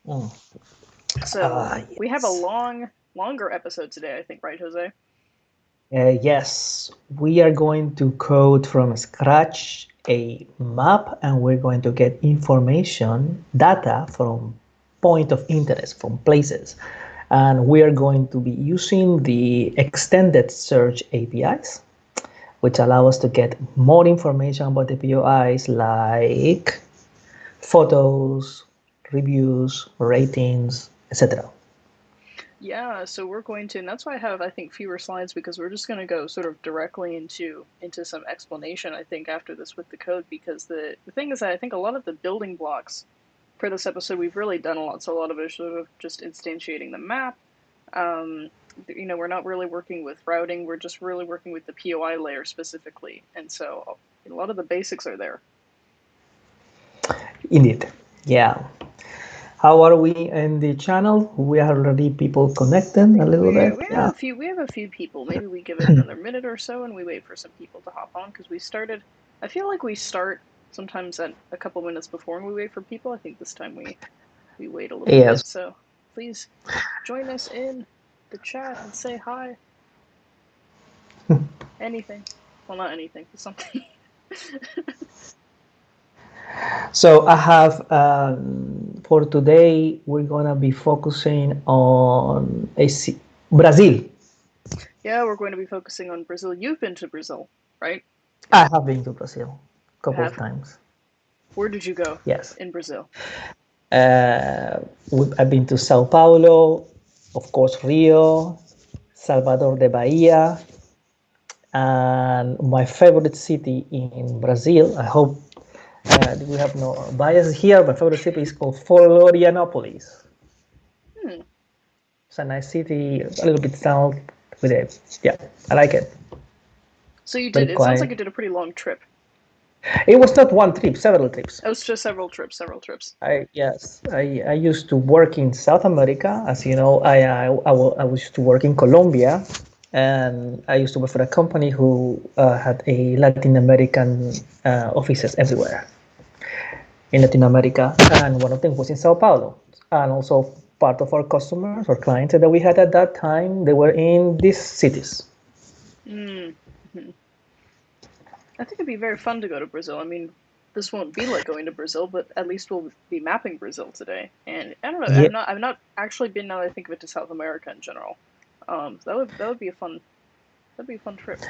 Mm. So we have a Yes. longer episode today, I think, right, Jose? Yes, we are going to code from scratch a map and we're going to get information, data from point of interest, from places. And we are going to be using the extended search APIs, which allow us to get more information about the POIs like photos, reviews, ratings, etc. Yeah, so we're going to, and that's why I have, I think, fewer slides because we're just going to go sort of directly into some explanation, I think, after this with the code, because the thing is that I think a lot of the building blocks for this episode we've really done a lot. So a lot of it is sort of just instantiating the map. Um, we're not really working with routing. We're just really working with the POI layer specifically, and so a lot of the basics are there. Indeed. Yeah. How are we in the channel? We are already people connecting a little We bit. we have Yeah. a few we have a few people. Maybe we give it another minute or so, and we wait for some people to hop on because we started. I feel like we start sometimes at a couple minutes before, and we wait for people. I think this time we wait a little Yes. bit. So please join us in the chat and say hi. Anything. Well, not anything, but something. So I have for today we're gonna be focusing on Brazil. Yeah, we're going to be focusing on Brazil. You've been to Brazil, right? I have been to Brazil a You couple of have. times. Where did you go Yes. in Brazil? Uh, I've been to Sao Paulo, of course Rio, Salvador de Bahia, and my favorite city in Brazil. I hope we have no bias here. My favorite city is called Florianopolis. Hmm. It's a nice city, a little bit south with it. Yeah, I like it. So you Very did. It sounds quiet. like you did a pretty long trip. It was not one trip, several trips. It was just several trips, several trips. I used to work in South America. As you know, I was to work in Colombia, and I used to work for a company who had a Latin American offices everywhere in Latin America, and one of them was in Sao Paulo. And also part of our customers or clients that we had at that time, they were in these cities. Hmm. Hmm. I think it'd be very fun to go to Brazil. I mean, this won't be like going to Brazil, but at least we'll be mapping Brazil today. And I don't know. Yeah, I've not actually been, now that I think of it, to South America in general. So that would be a fun. That'd be a fun trip.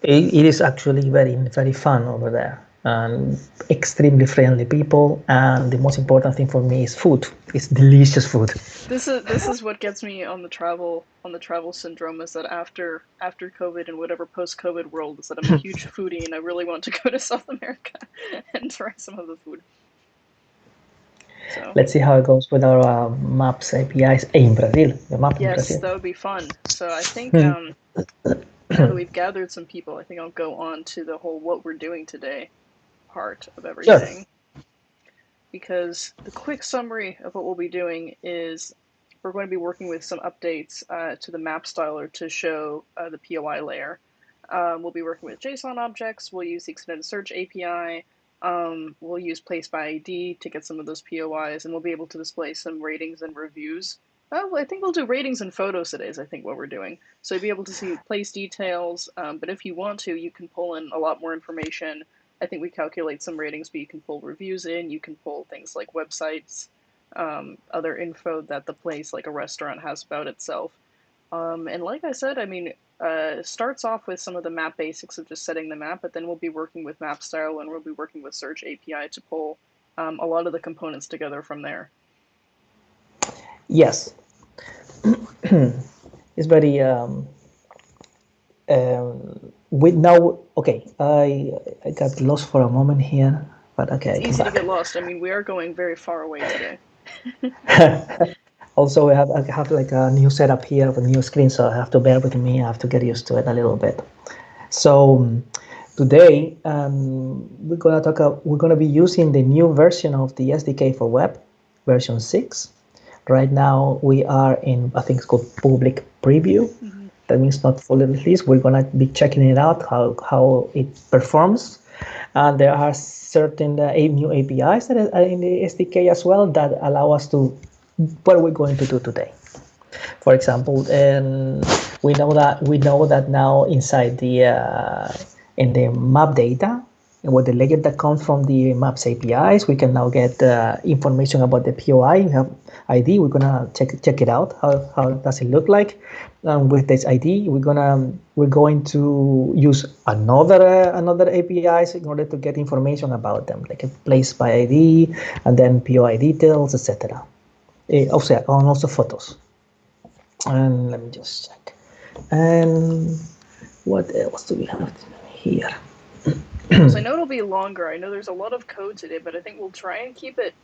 it is actually very fun over there, and extremely friendly people. And the most important thing for me is food. It's delicious food. This is what gets me on the travel syndrome, is that after COVID and whatever post COVID world, is that I'm a huge foodie and I really want to go to South America and try some of the food. So Let's see how it goes with our Maps APIs in Brazil. The map in yes, Brazil. that would be fun. So I think now that we've gathered some people, I think I'll go on to the whole what we're doing today part of Sure. everything, because the quick summary of what we'll be doing is we're going to be working with some updates to the map styler to show the POI layer. We'll be working with JSON objects. We'll use the extended search API. We'll use PlaceById to get some of those POIs, and we'll be able to display some ratings and reviews. Oh, I think we'll do ratings and photos today is I think what we're doing. So you'll be able to see place details, but if you want to, you can pull in a lot more information. I think we calculate some ratings, but you can pull reviews in, you can pull things like websites, other info that the place, like a restaurant, has about itself. And like I said, I mean, starts off with some of the map basics of just setting the map, but then we'll be working with map style and we'll be working with search API to pull a lot of the components together from there. Yes, it's very with now. Okay, I got lost for a moment here, but okay, It's I came easy to get back. lost. I mean, we are going very far away today. Also, I have like a new setup here with a new screen, so I have to bear with me. I have to get used to it a little bit. So today we're gonna be using the new version of the SDK for web, version 6. Right now we are in, I think it's called public preview. Mm-hmm. That means not fully released. We're gonna be checking it out how it performs, and there are certain new APIs that are in the SDK as well that allow us to what are we going to do today? For example, and we know that now inside the in the map data, and with the layer that comes from the Maps APIs, we can now get information about the POI. We have ID. We're gonna check it out. How does it look like? With this ID, we're going to use another APIs in order to get information about them, like a PlaceById and then POI details, etc. Also photos. And let me just check. And what else do we have here? So I know it'll be longer. I know there's a lot of code today, but I think we'll try and keep it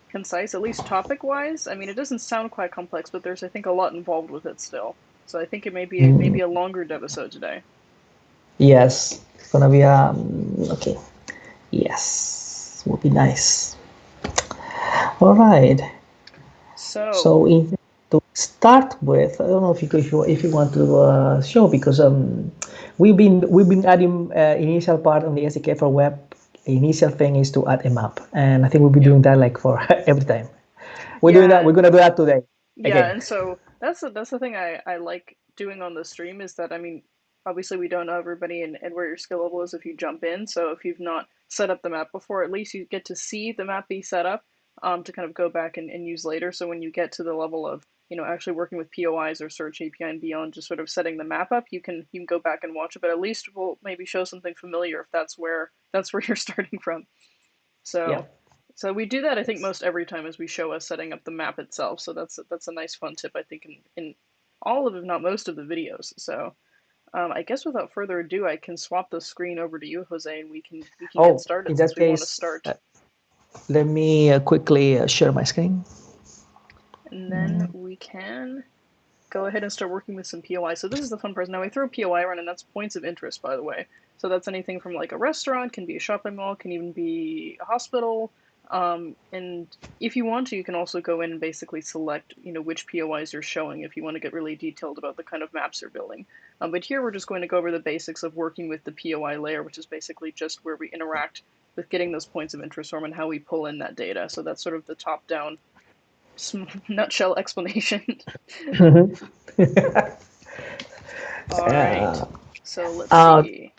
concise, at least topic-wise. I mean, it doesn't sound quite complex, but there's, I think, a lot involved with it still. So I think it may be maybe a longer Devisode today. Yes, it's gonna be okay. Yes, will be nice. All right. So to start with, I don't know if you want to show, because we've been adding initial part on the SDK for web. The initial thing is to add a map, and I think we'll be doing that like for every time. We're doing that. We're gonna do that today. Yeah, and so that's the thing I like doing on the stream is that, I mean, obviously we don't know everybody and where your skill level is if you jump in. So if you've not set up the map before, at least you get to see the map be set up to kind of go back and use later. So when you get to the level of, you know, actually working with POIs or Search API and beyond, just sort of setting the map up, you can go back and watch it. But at least we'll maybe show something familiar if that's where you're starting from. So we do that, I think, most every time as we show us setting up the map itself. So that's a nice fun tip, I think, in all of, if not most of the videos. So I guess without further ado, I can swap the screen over to you, Jose, and we can get started. In that since we want to start. Let me quickly share my screen. And then we can go ahead and start working with some POI. So this is the fun part. Now I throw POI around, and that's points of interest, by the way. So that's anything from like a restaurant, can be a shopping mall, can even be a hospital. And if you want to, you can also go in and basically select, you know, which POIs you're showing if you want to get really detailed about the kind of maps you're building. But here we're just going to go over the basics of working with the POI layer, which is basically just where we interact with getting those points of interest from and how we pull in that data. So that's sort of the top-down nutshell explanation. All right. So let's see.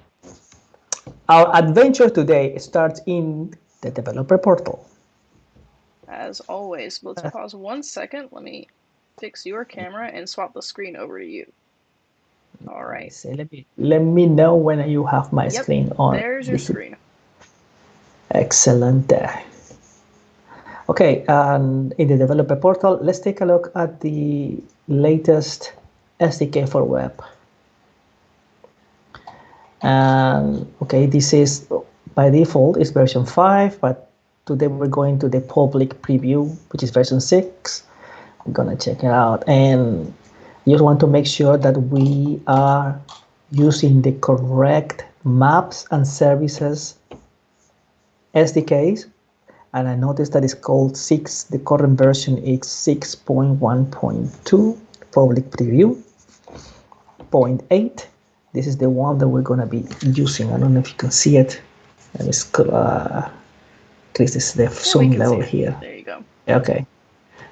Our adventure today starts in the developer portal. As always, let's pause 1 second. Let me fix your camera and swap the screen over to you. All right. So let me know when you have my screen on. There's your screen. Excellent. Okay, in the developer portal, let's take a look at the latest SDK for web. Okay, this is by default is version 5, but today we're going to the public preview, which is version 6. I'm gonna check it out, and you just want to make sure that we are using the correct maps and services SDKs. And I noticed that it's called 6. The current version is 6.1.2 public preview. 0.8. This is the one that we're going to be using. I don't know if you can see it. Let me increase the zoom level here. There you go. Okay,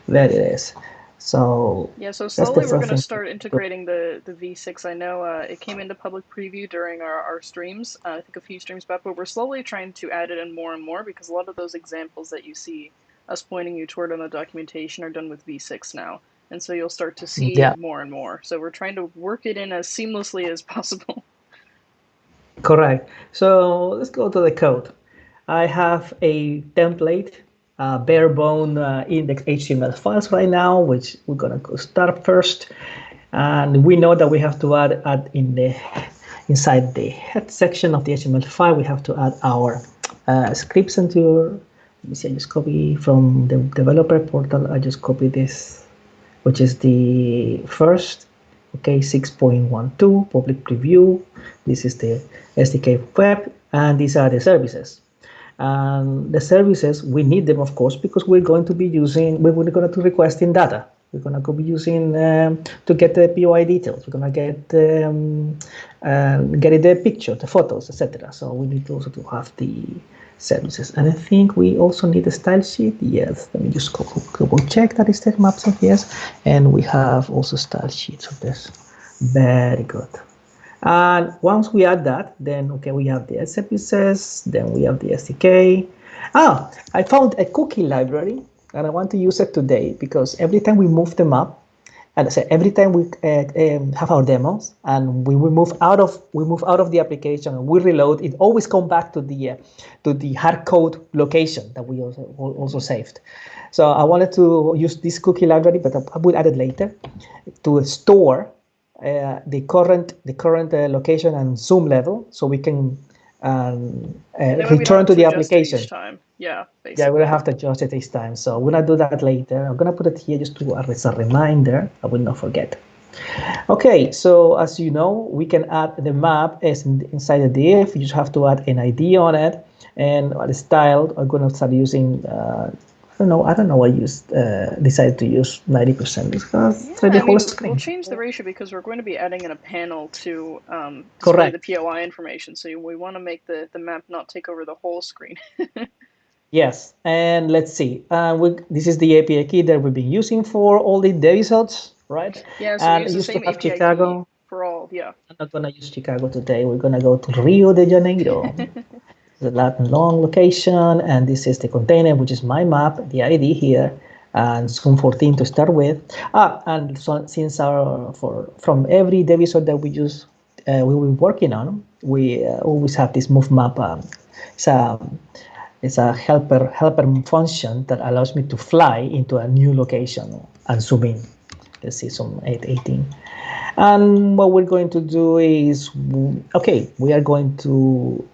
there it is. So yeah, so slowly we're going to start integrating the V6. I know it came into public preview during our streams, I think a few streams back, but we're slowly trying to add it in more and more because a lot of those examples that you see us pointing you toward on the documentation are done with V6 now. And so you'll start to see more and more. So we're trying to work it in as seamlessly as possible. Correct. So let's go to the code. I have a template, bare bone index HTML files right now, which we're gonna go start first. And we know that we have to add inside the head section of the HTML file, we have to add our script center. Let me see, I just copy from the developer portal. I just copy this, which is the first, okay, 6.12 public preview. This is the SDK web, and these are the services. And the services, we need them, of course, because we're going to be requesting data. We're going to be using to get the POI details. We're going to get the picture, the photos, etc. So we need also to have the services. And I think we also need a style sheet. Yes, let me just double check that is the maps of yes. And we have also style sheets of this. Very good. And once we add that, then okay, we have the services, then we have the SDK. I found a cookie library and I want to use it today because every time we move the map, and so every time we have our demos and we move out of the application and we reload, it always comes back to the hard code location that we also saved. So I wanted to use this cookie library, but I will add it later to store the current location and zoom level, so we can return to the application. Each time. Yeah, basically. Yeah, we're gonna have to adjust it each time. So we're gonna do that later. I'm gonna put it here just as a reminder. I will not forget. Okay, so as you know, we can add the map as inside the div. You just have to add an ID on it, and the style. I'm gonna start using. I don't know. I decided to use 90% because the whole screen. We'll change the ratio because we're going to be adding in a panel to display the POI information. So we want to make the map not take over the whole screen. Yes, and let's see. This is the API key that we've been using for all the Devisodes, right? Yeah, so we use the same API Chicago. Key for all. Yeah. I'm not gonna use Chicago today. We're gonna go to Rio de Janeiro. The long location, and this is the container, which is my map, the ID here, and Zoom 14 to start with. And so since from every Devisode that we use, we were working on, we always have this move map. It's a helper function that allows me to fly into a new location and zoom in. Let's see, some 818. And what we're going to do is, okay, we're going to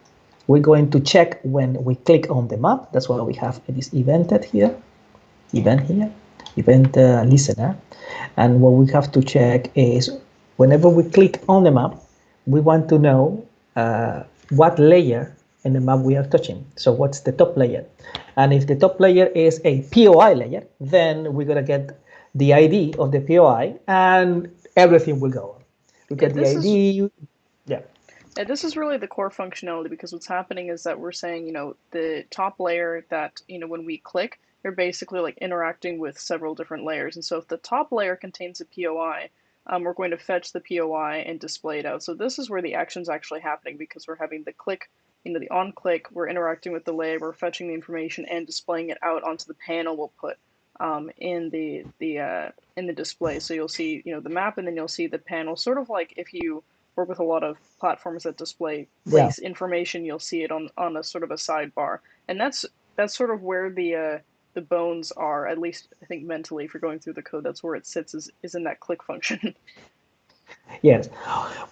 check when we click on the map. That's why we have this event listener. And what we have to check is whenever we click on the map, we want to know what layer in the map we are touching. So what's the top layer? And if the top layer is a POI layer, then we're gonna get the ID of the POI and everything will go on. We get the ID. Yeah, this is really the core functionality, because what's happening is that we're saying, the top layer that, when we click, they're basically like interacting with several different layers. And so if the top layer contains a POI, we're going to fetch the POI and display it out. So this is where the action's actually happening, because we're having the click, the on click, we're interacting with the layer, we're fetching the information and displaying it out onto the panel we'll put in the display. So you'll see, the map, and then you'll see the panel, sort of like if you work with a lot of platforms that display place information, you'll see it on a sort of a sidebar. And that's sort of where the bones are, at least I think mentally, if you're going through the code, that's where it sits, is in that click function. Yes.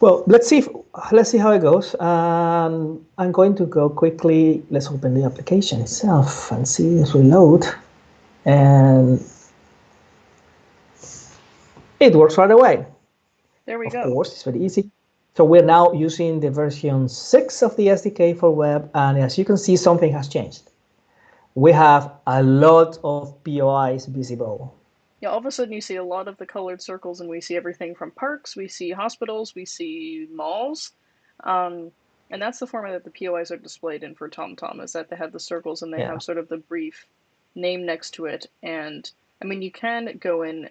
Well, let's see how it goes. I'm going to go quickly. Let's open the application itself and see this reload. And it works right away. There we go. Of course, it's very easy. So we're now using the version 6 of the SDK for web. And as you can see, something has changed. We have a lot of POIs visible. Yeah, all of a sudden you see a lot of the colored circles, and we see everything from parks, we see hospitals, we see malls. And that's the format that the POIs are displayed in for TomTom, is that they have the circles and they have sort of the brief name next to it. And I mean, you can go in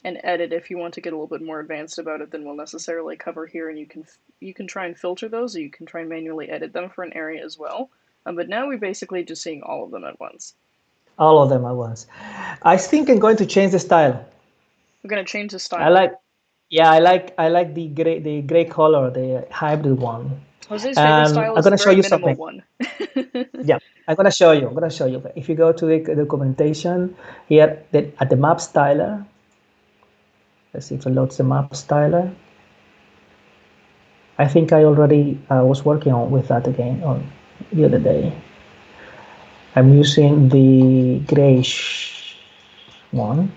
and edit if you want to get a little bit more advanced about it than we'll necessarily cover here, and you can try and filter those, or you can try and manually edit them for an area as well. But now we're basically just seeing all of them at once. All of them at once. I think I'm going to change the style. We're going to change the style. I like the gray color, the hybrid one. Jose's favorite style is the very minimal one. Yeah, I'm gonna show you. If you go to the documentation here, at the map styler, let's see if it loads the map styler. I think I already was working with that again on the other day. I'm using the grayish one.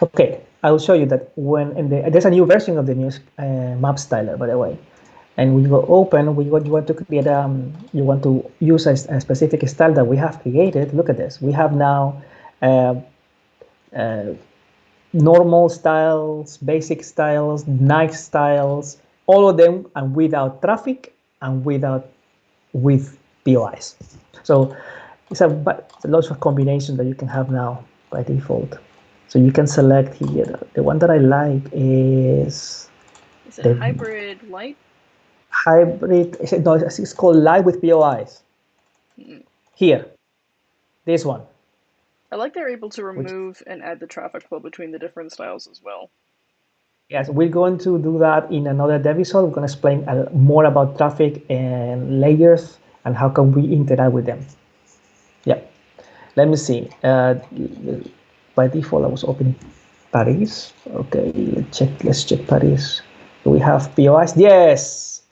Okay, I will show you that there's a new version of the new map styler, by the way. And when you go open, you want to create you want to use a specific style that we have created. Look at this. We have now normal styles, basic styles, nice styles, all of them, and without traffic and with POIs. So it's a lots of combinations that you can have now by default. So you can select here. The one that I like is it hybrid light? Hybrid. No, it's called light with POIs. Here, this one. I like they're able to remove and add the traffic flow between the different styles as well. Yes, we're going to do that in another Devisode. We're going to explain more about traffic and layers and how can we interact with them. Yeah, let me see. By default, I was opening Paris. Okay, let's check Paris. Do we have POIs? Yes,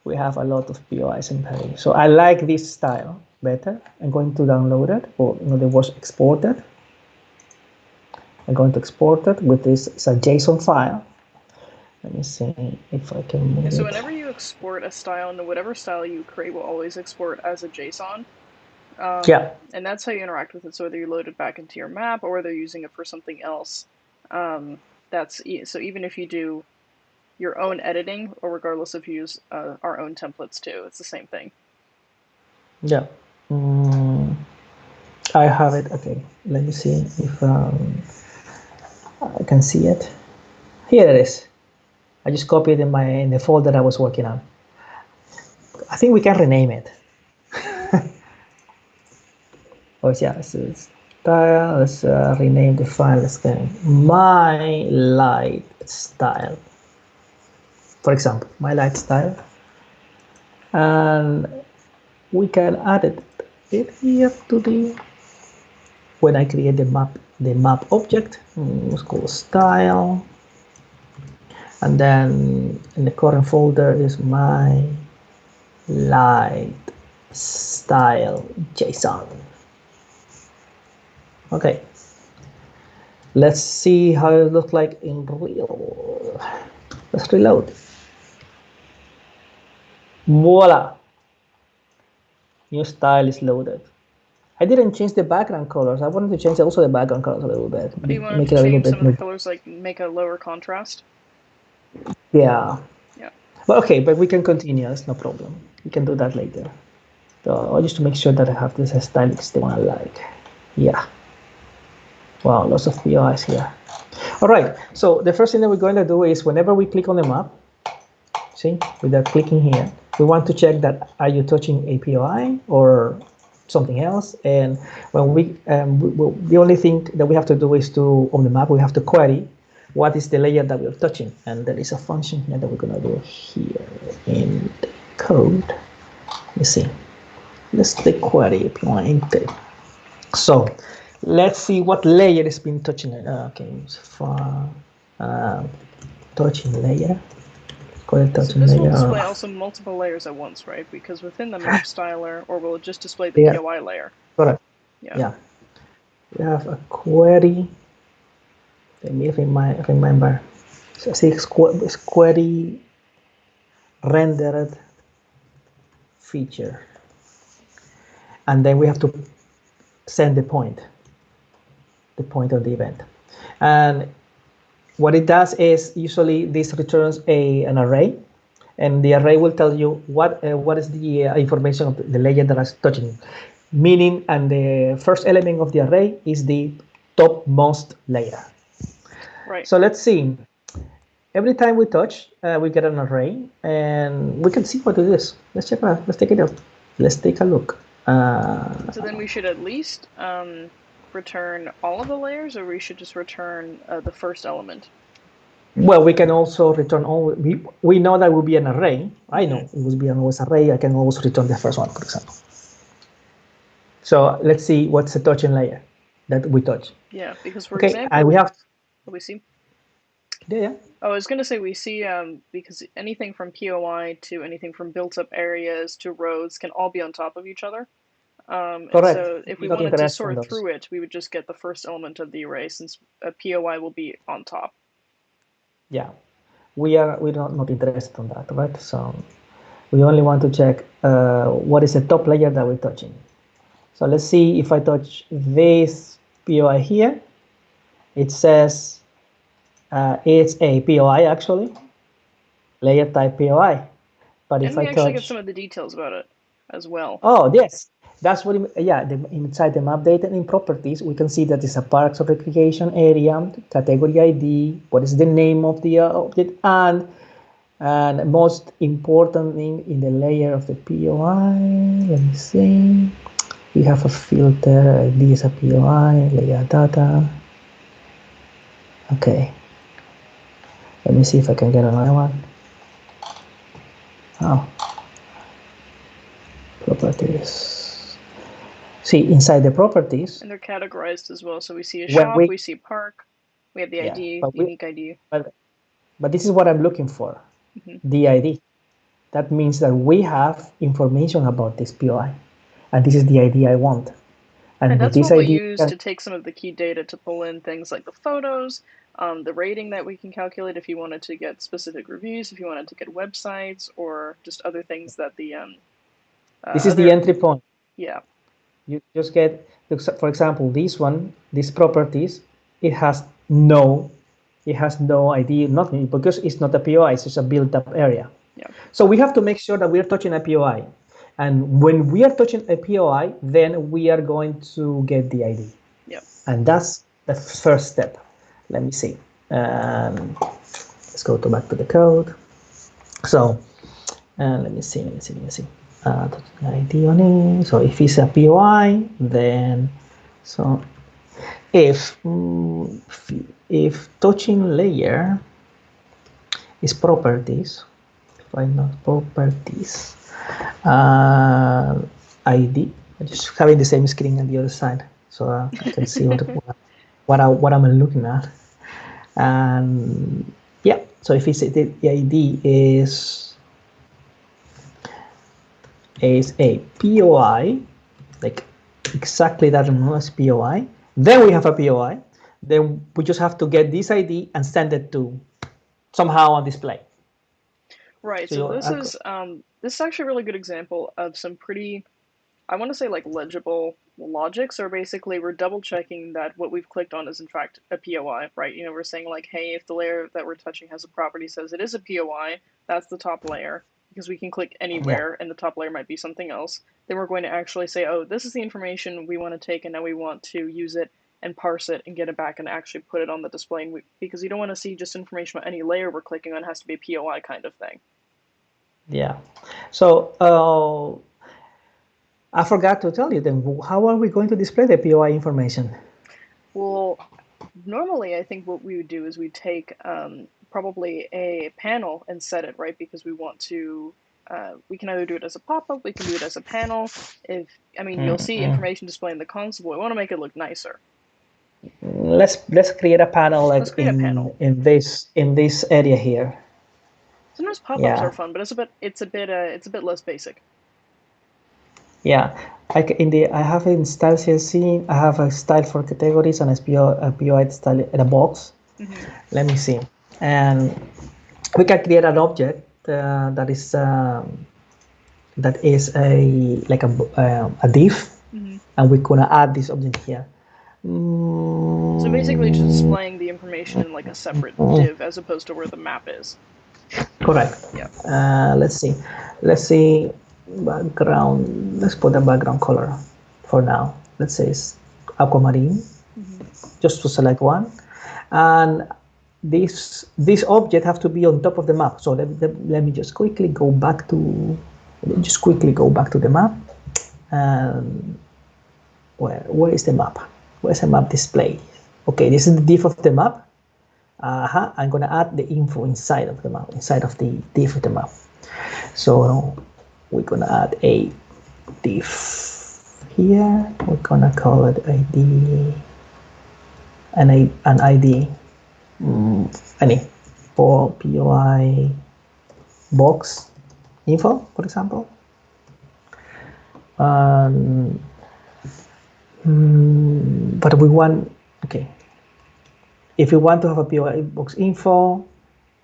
we have a lot of POIs in Paris. So I like this style better. I'm going to download it, or in other words, export it. I'm going to export it with this. It's a JSON file. Let me see if I can move it. So whenever you export a style, and whatever style you create will always export as a JSON. Yeah. And that's how you interact with it. So whether you load it back into your map or whether you're using it for something else, so even if you do your own editing, or regardless if you use our own templates too, it's the same thing. Yeah. I have it. Okay. Let me see if I can see it. Here it is. I just copied in the folder I was working on. I think we can rename it. Oh yeah, it's style. Let's rename the file. Let's go my light style. For example, my light style, and we can add it here to the when I create the map object. Let's call style. And then in the current folder is my light style JSON. Okay, let's see how it looks like in real. Let's reload. Voila, new style is loaded. I didn't change the background colors. I wanted to change also the background colors a little bit. Oh, you wanted to change some of the colors, like make a lower contrast? Yeah. Yeah. Well, okay, but we can continue. That's no problem. We can do that later. So just to make sure that I have this aesthetics the one I like. Yeah. Wow, lots of POIs here. All right, so the first thing that we're going to do is whenever we click on the map, see, without clicking here, we want to check that are you touching a POI or something else? And when the only thing that we have to do is on the map, we have to query what is the layer that we're touching. And there is a function here that we're going to do here in code. Let's see. Let's take query POI intake. So let's see what layer has been touching it. Okay, it's for touching layer. So this will display also multiple layers at once, right? Because within the map styler, or will it just display the POI layer? Correct. Yeah. We have a query. Let me remember. So see, it's query rendered feature, and then we have to send the point of the event. And what it does is usually this returns an array, and the array will tell you what is the information of the layer that is touching, meaning, and the first element of the array is the topmost layer. Right. So let's see. Every time we touch, we get an array, and we can see what it is. Let's check it out. Let's take it out. Let's take a look. So then we should at least return all of the layers, or we should just return the first element? Well, we can also return all. We know that will be an array. I know it will be an always array. I can always return the first one, for example. So let's see what's the touching layer that we touch. Yeah, because for example, and we have. We see. Yeah. Oh, I was going to say we see because anything from POI to anything from built-up areas to roads can all be on top of each other. Correct. And so if we wanted to sort through it, we would just get the first element of the array, since a POI will be on top. Yeah, we're not interested in that, right? So we only want to check what is the top layer that we're touching. So let's see if I touch this POI here. It says It's a POI actually, layer type POI. But if And we I actually get touch, some of the details about it as well. oh yes, that's what. Inside the map data in properties, we can see that it's a parks of recreation area, category ID, what is the name of the object, and most important thing in the layer of the POI. Let me see. We have a filter. ID is a POI layer data. Okay. Let me see if I can get another one. Oh, properties. See, inside the properties, And they're categorized as well. So we see a when shop, we see park, we have the yeah, ID, unique ID. but this is what I'm looking for, the ID. That means that we have information about this POI, and this is the ID I want. And And with that's this what we'll ID, use to take some of the key data to pull in things like the photos, the rating that we can calculate if you wanted to get specific reviews, if you wanted to get websites, or just other things that the this is the entry point. Yeah. You just get, for example, this one, these properties, it has no ID, nothing, because it's not a POI, it's just a built-up area. Yeah. So we have to make sure that we are touching a POI. And when we are touching a POI, then we are going to get the ID. Yep. And that's the first step. Let me see. Let's go back to the code. So let me see. ID on it. So if it's a POI, then so if touching layer is properties, find not properties, ID. I'm just having the same screen on the other side, so I can see what I'm looking at. And yeah, so if it's the ID is a POI, like exactly that as POI, then we have a POI. Then we just have to get this ID and send it to somehow on display. Right. So this is actually a really good example of some pretty, I want to say, like, legible logic. So basically we're double checking that what we've clicked on is in fact a POI, right? You know, we're saying like, hey, if the layer that we're touching has a property says it is a POI, that's the top layer, because we can click anywhere and the top layer might be something else. Then we're going to actually say, oh, this is the information we want to take, and now we want to use it and parse it and get it back and actually put it on the display. And because you don't want to see just information about any layer we're clicking on, it has to be a POI kind of thing. Yeah. So I forgot to tell you then, how are we going to display the POI information? Well, normally I think what we would do is we take probably a panel and set it, right? Because we want to, we can either do it as a pop-up, we can do it as a panel. You'll see information display in the console, but we want to make it look nicer. Let's create a panel like in this area here. Sometimes pop-ups are fun, but it's a bit less basic. Yeah, I have in style CSC, I have a style for categories and a POI style in a box. Let me see, and we can create an object that is a div, and we're gonna add this object here. So basically just displaying the information in like a separate div as opposed to where the map is. Correct. Yeah. Let's see background. Let's put a background color for now. Let's say it's aquamarine, just to select one. And this object have to be on top of the map. So let me just quickly go back to the map. And where is the map? Where's the map display? Okay, this is the div of the map. I'm gonna add the info inside of the map, inside of the div of the map. So we're gonna add a div here. We're gonna call it ID, an ID, any for POI box info, for example. But we want, okay, if we want to have a POI box info,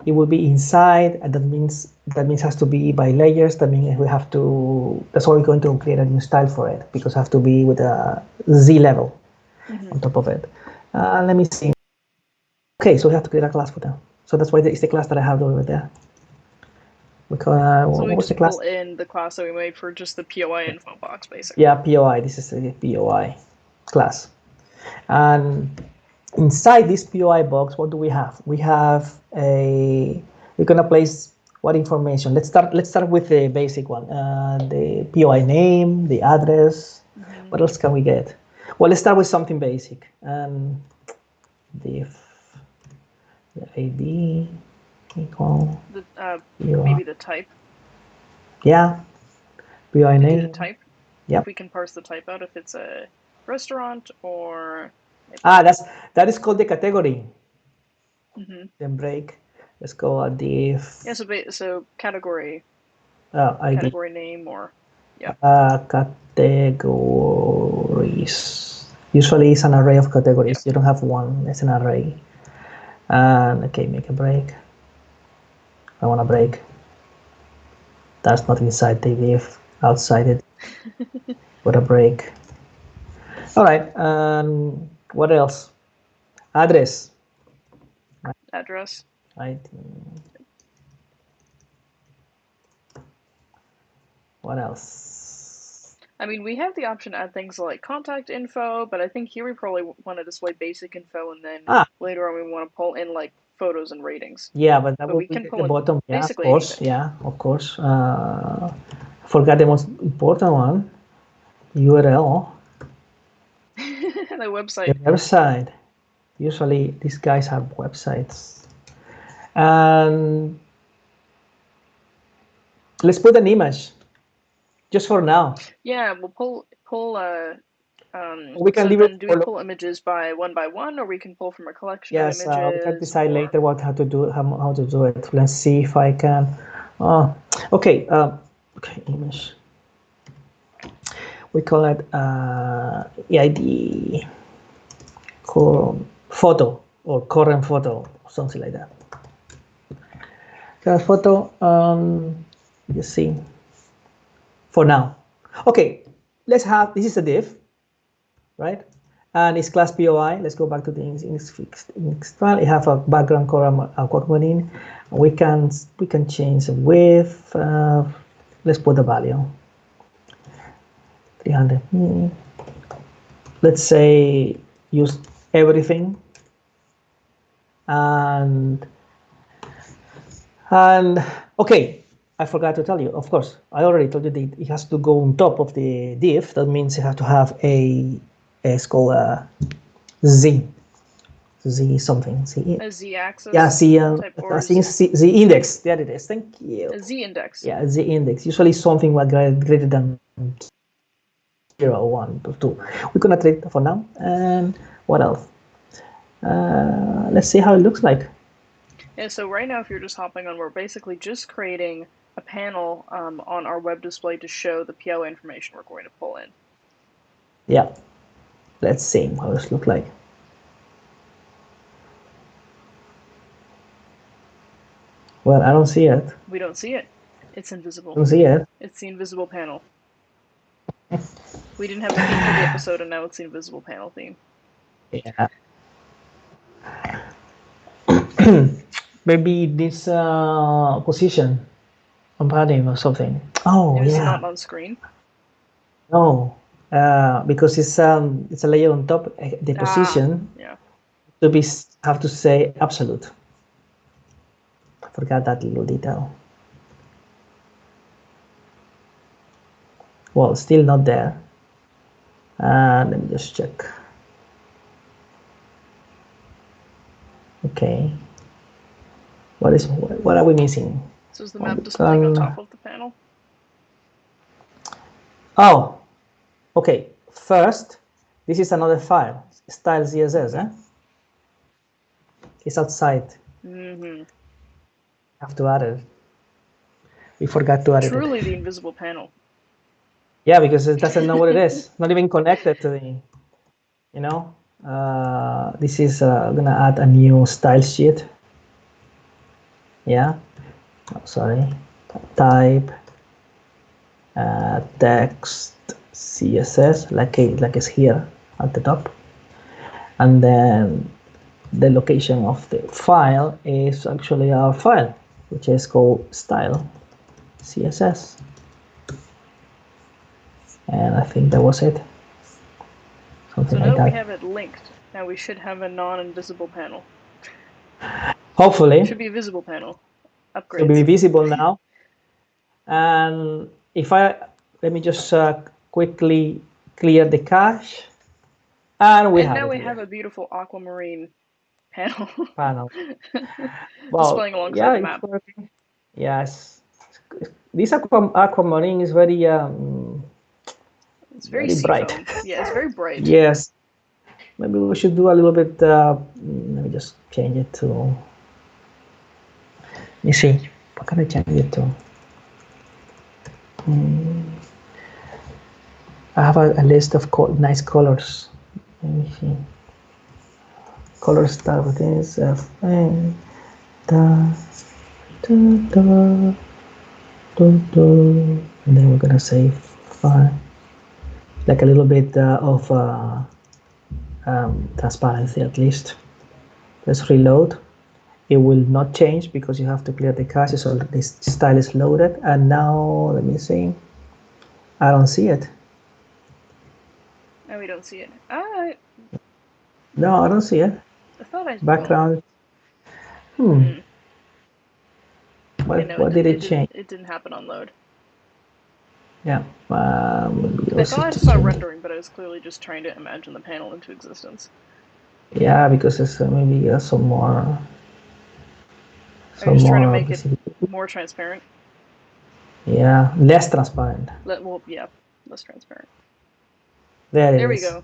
it will be inside, and that means has to be by layers. That means we have to, that's why we're going to create a new style for it, because it has to be with a Z level on top of it. Let me see. Okay, so we have to create a class for them. So that's why it's the class that I have over there. Because So what we was the just class? pull in the class that we made for just the POI info box, basically. Yeah, POI. This is a POI class. And inside this POI box, what do we have? We have we're gonna place what information? Let's start with the basic one. The POI name, the address. Mm-hmm. What else can we get? Well, let's start with something basic. Div, the ID, equal. Maybe the type. Yeah, POI To name. do the type. Yep. If we can parse the type out, if it's a restaurant or. That is called the category. Mm-hmm. Then break. Let's go a div. Yeah. So category. ID. Category name or. Yeah. Categories. Usually it's an array of categories. You don't have one, it's an array. And okay, make a break. I want a break. That's not inside the div, outside it. Put a break. All right, what else? Address. Address. Right. What else? I mean, we have the option to add things like contact info, but I think here we probably want to display basic info, and then later on we want to pull in like photos and ratings. Yeah, but that But will we be can at pull the in bottom. Yeah, of basically course. anything. Yeah, of course. Forgot the most important one. URL. The website. The website. Usually these guys have websites. And let's put an image just for now. Yeah, we'll pull. We can So leave then, it do we for pull images by one, or we can pull from a collection of yes. images? We can decide later how to do it. Let's see if I can. Okay. Okay. Image. We call it EID photo or current photo, something like that. Current photo. You see. For now. Okay. Let's have this is a div, right? And it's class POI. Let's go back to the index file. It have a background color aquamarine. We can change the width. Let's put the value 300. Let's say use everything. And okay, I forgot to tell you. Of course, I already told you that it has to go on top of the div. That means it has to have it's called a Z something. A z-axis. Yeah, type or Z index. There it is. Thank you. A z-index. Yeah, Z index. Usually something like greater than 0, 1, 2. We're gonna treat it for now. And what else? Let's see how it looks like. Yeah, so right now, if you're just hopping on, we're basically just creating a panel on our web display to show the POI information we're going to pull in. Yeah, let's see how this looks like. Well, I don't see it. We don't see it. It's invisible. I don't see it. It's the invisible panel. We didn't have a theme for the episode, and now it's the invisible panel theme. Yeah. Maybe this position on padding or something. Oh, Is yeah. it not on screen? No, because it's a layer on top. The position have to say absolute. I forgot that little detail. Well, still not there. Let me just check. Okay. What are we missing? So is the map displaying on top of the panel? Oh, okay. First, this is another file, style CSS. It's outside. Mm-hmm. Have to add it. We forgot to add it. Truly the invisible panel. Yeah, because it doesn't know what it is. Not even connected to the, this is gonna add a new style sheet. Yeah. Oh, sorry. Type text CSS like it's here at the top, and then the location of the file is actually our file, which is called style CSS. And I think that was it. Something So like now that we that. have it linked, now we should have a non-invisible panel. Hopefully, Should be a visible panel. it'll be Upgrades. visible now. And if let me just quickly clear the cache. And we And have now it we here. have a beautiful aquamarine panel. Panel. Well, Displaying alongside yeah, the it's map. working. Yes. This aquamarine is very It's very very bright. seafoam. Yeah, it's very bright. Yes. Maybe we should do a little bit. Let me just change it to. Let me see. What can I change it to? I have a list of nice colors. Let me see. Color start with this. And then we're gonna say fine. Like a little bit of transparency at least. Let's reload. It will not change because you have to clear the cache, so this style is loaded. And now, let me see. I don't see it. Now we don't see it. No, I don't see it. I thought I. Background. Yeah, What did it change? It didn't happen on load. Yeah. Maybe I also thought I to saw change. rendering, but I was clearly just trying to imagine the panel into existence. Yeah, because it's maybe some more. Are you just trying to More make it specific. more transparent? Yeah, less transparent. Well, yeah, less transparent. There it There we is. go.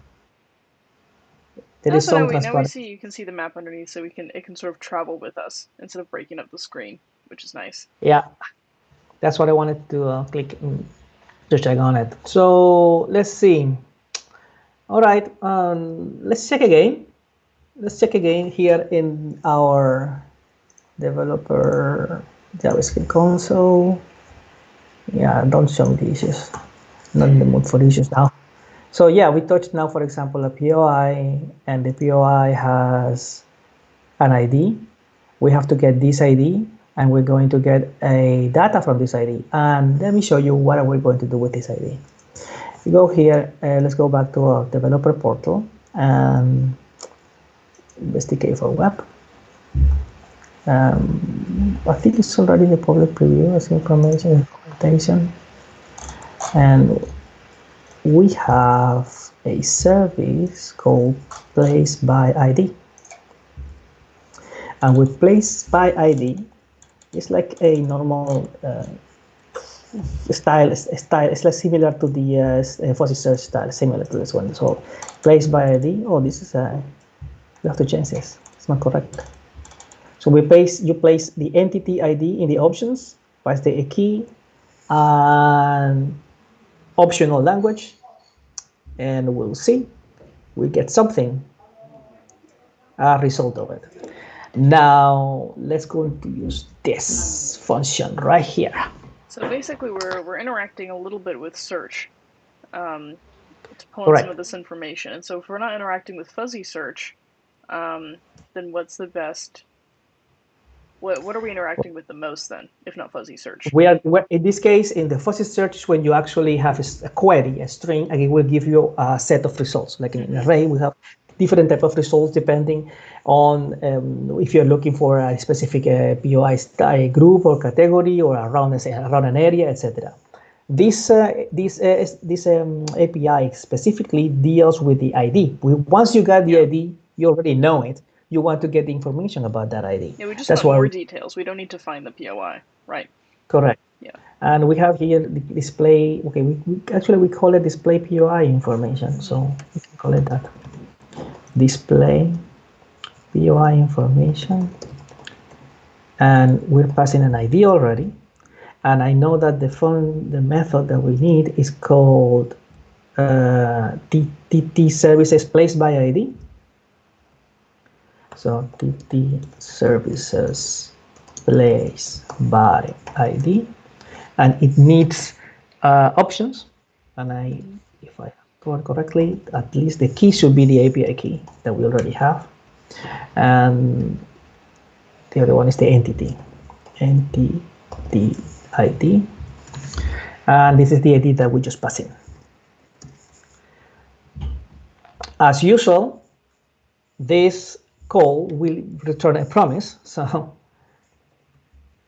There is So some now we transparency. see, you can see the map underneath, so it can sort of travel with us instead of breaking up the screen, which is nice. Yeah, that's what I wanted to click to check on it. So let's see. All right, let's check again. Let's check again here in our developer JavaScript console. Yeah, don't show me the issues. Not in the mood for issues now. So yeah, we touched now, for example, a POI, and the POI has an ID. We have to get this ID, and we're going to get a data from this ID. And let me show you what we're going to do with this ID. You go here, let's go back to our developer portal and SDK for web. I think it's already a public preview as information documentation. And we have a service called PlaceById. And with PlaceById, it's like a normal style. It's like similar to the fuzzy search style, similar to this one. So PlaceById. Oh, this is we have to change this. It's not correct. So you place the entity ID in the options, pass the key and optional language, and we'll see. We get something, a result of it. Now let's go to use this function right here. So basically, we're interacting a little bit with search to pull in some of Correct. this information. And so if we're not interacting with fuzzy search, then what's the best? What are we interacting with the most then, if not fuzzy search? We're in this case, in the fuzzy search, when you actually have a query, a string, and it will give you a set of results. Like in an array, we have different type of results depending on if you're looking for a specific POI group or category or around an area, etc. This API specifically deals with the ID. Once you got the ID, you already know it. You want to get the information about that ID. Yeah, we just That's want why more details. We don't need to find the POI, right? correct. Yeah. And we have here the display. Okay, we call it display POI information. So we can call it that. Display POI information. And we're passing an ID already. And I know that the method that we need is called TT services placed by ID. So TT services placed by ID, and it needs options. And if I recall correctly, at least the key should be the API key that we already have. And the other one is the entity ID, and this is the ID that we just pass in. As usual, this call will return a promise. So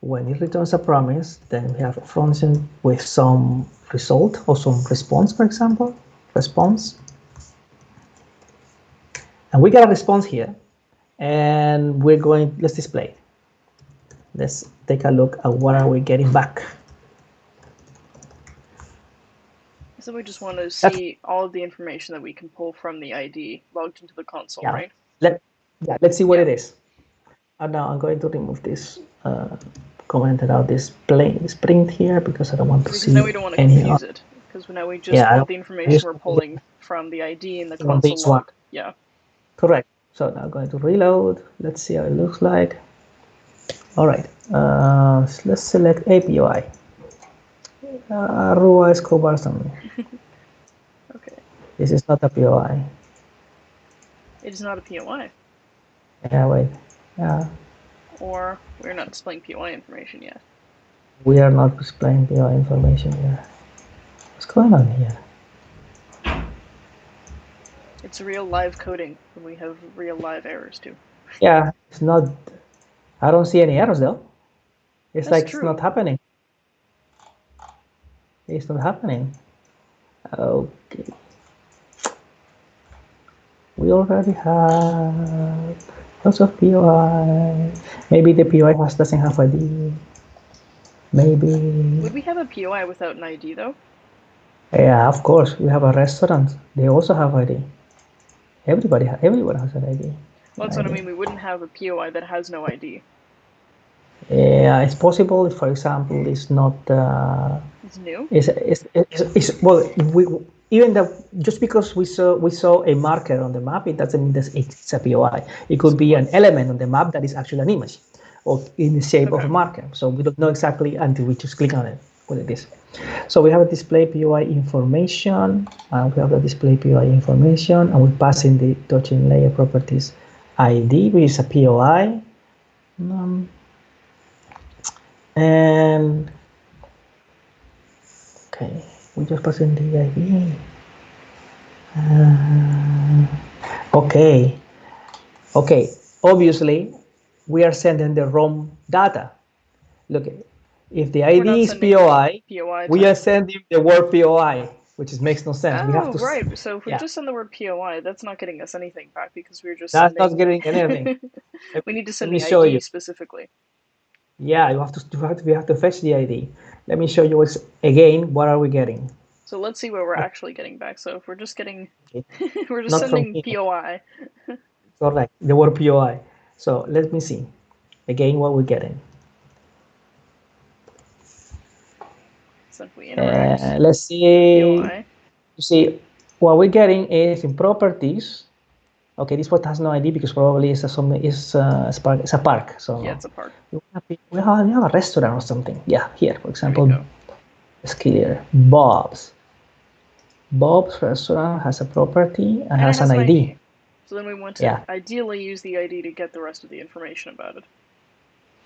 when it returns a promise, then we have a function with some result or some response, for example, response. And we got a response here, and we're going, let's display it. Let's take a look at what are we getting back. So we just want to see all of the information that we can pull from the ID logged into the console, Yeah. right? Let's see what it is. And now I'm going to remove this commented out this print here because I don't want to see. Because now we don't want to confuse it. Because now we just want the information we're pulling from the ID in the console log. Yeah. Correct. So now I'm going to reload. Let's see how it looks like. All right. Let's select a POI. Rua Escobar something. Okay. This is not a POI. It is not a POI. Yeah, wait. Yeah. Or we're not displaying POI information yet. We are not displaying POI information yet. What's going on here? It's real live coding, and we have real live errors too. Yeah, it's not. I don't see any errors though. It's like it's not happening. It's not happening. Okay. We already have lots of POI. Maybe the POI doesn't have ID. Maybe. Would we have a POI without an ID though? Yeah, of course. We have a restaurant. They also have ID. Everyone has an ID. Well, that's what I mean. We wouldn't have a POI that has no ID. Yeah, it's possible if, for example, it's not. It's new. It's well, even though just because we saw a marker on the map, it doesn't mean that it's a POI. It could be an element on the map that is actually an image, or in the shape of a marker. So we don't know exactly until we just click on it. What it is. So we have a display POI information, and we have a display POI information, and we pass in the touching layer properties ID, which is a POI. And okay, we just pass in the ID. Okay. Obviously, we are sending the wrong data. Look, if the ID is POI, we are sending the word POI, which makes no sense. We have to. Right. So if we just send the word POI, that's not getting us anything back because we're just. That's not getting anything. We need to send the ID specifically. Yeah, we have to fetch the ID. Let me show you again. What are we getting? So let's see what we're actually getting back. So if we're just getting, we're just sending POI. Correct, the word POI. So let me see again what we're getting. So if we interact, let's see. POI. You see, what we're getting is in properties. Okay, this one has no ID because probably it's a park. So yeah, it's a park. We have a restaurant or something. Yeah, here, for example, it's clear. Bob's restaurant has a property and has an ID. So then we want to ideally use the ID to get the rest of the information about it.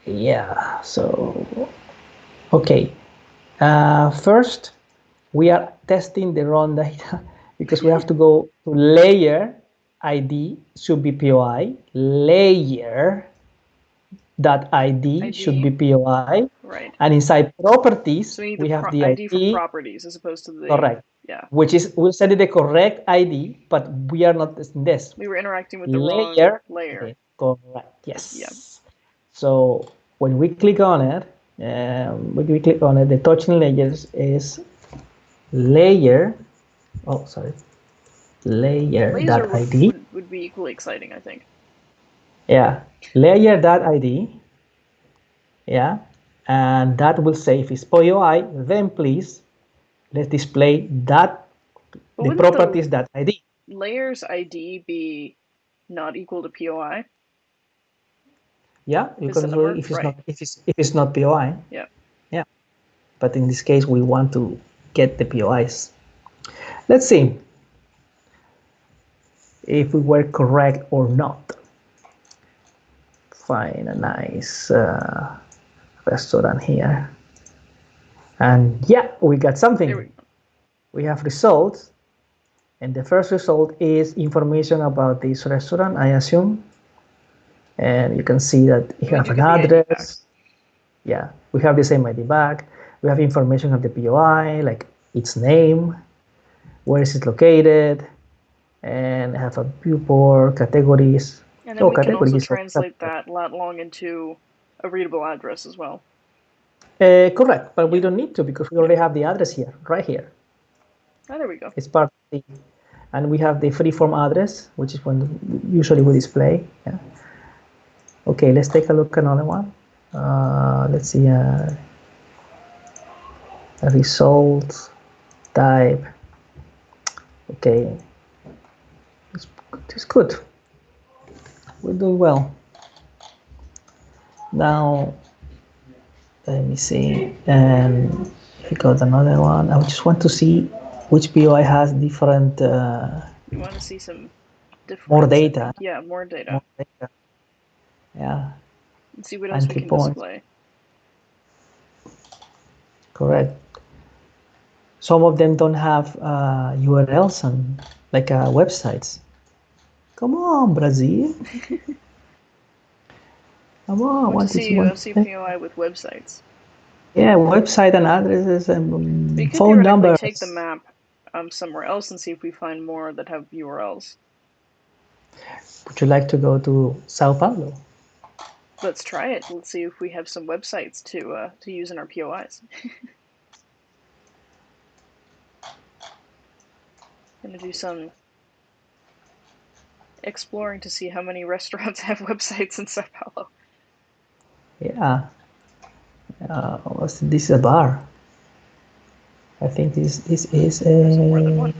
Yeah, so, okay. First, we are testing the wrong data because we have to go to layer ID should be POI, layer that ID should be POI, right? And inside properties, so we have the ID for properties as opposed to the correct. Yeah. Which is we'll set it the correct ID, but we are not testing this. We were interacting with the wrong layer. Okay, correct. Yes. Yeah. So when we click on it, the touching layers is layer. Oh, sorry. Layer.id would be equally exciting, I think. Yeah, layer.id. Yeah, and that will say if it's POI, then please let's display that the properties that ID. Layers ID be not equal to POI? Yeah, because if it's not POI. Yeah. Yeah. But in this case, we want to get the POIs. Let's see if we were correct or not. find a nice restaurant here. And yeah, we got something. We have results. And the first result is information about this restaurant, I assume. And you can see that we have an address. Yeah, we have the same ID back. We have information of the POI, like its name, where is it located, and have a viewport, categories. And then we can also translate that lat long into a readable address as well. Correct, but we don't need to because we already have the address here, right here. Oh, there we go. It's part of the, and we have the freeform address, which is when usually we display. Yeah. Okay, let's take a look at another one. Let's see, a result type. Okay, it's good. We're doing well. Now, let me see, and we got another one. I just want to see which POI has different. You want to see some different. More data. Yeah, more data. More data. Yeah. And see what else we can display. Correct. Some of them don't have URLs and like websites. Come on, Brazil. Come on. I want to see POI with websites. Yeah, website and addresses and we could phone numbers. Take the map somewhere else and see if we find more that have URLs. Would you like to go to Sao Paulo? Let's try it. Let's see if we have some websites to use in our POIs. Gonna do some exploring to see how many restaurants have websites in Sao Paulo. Yeah. This is a bar. I think this is a. More than one.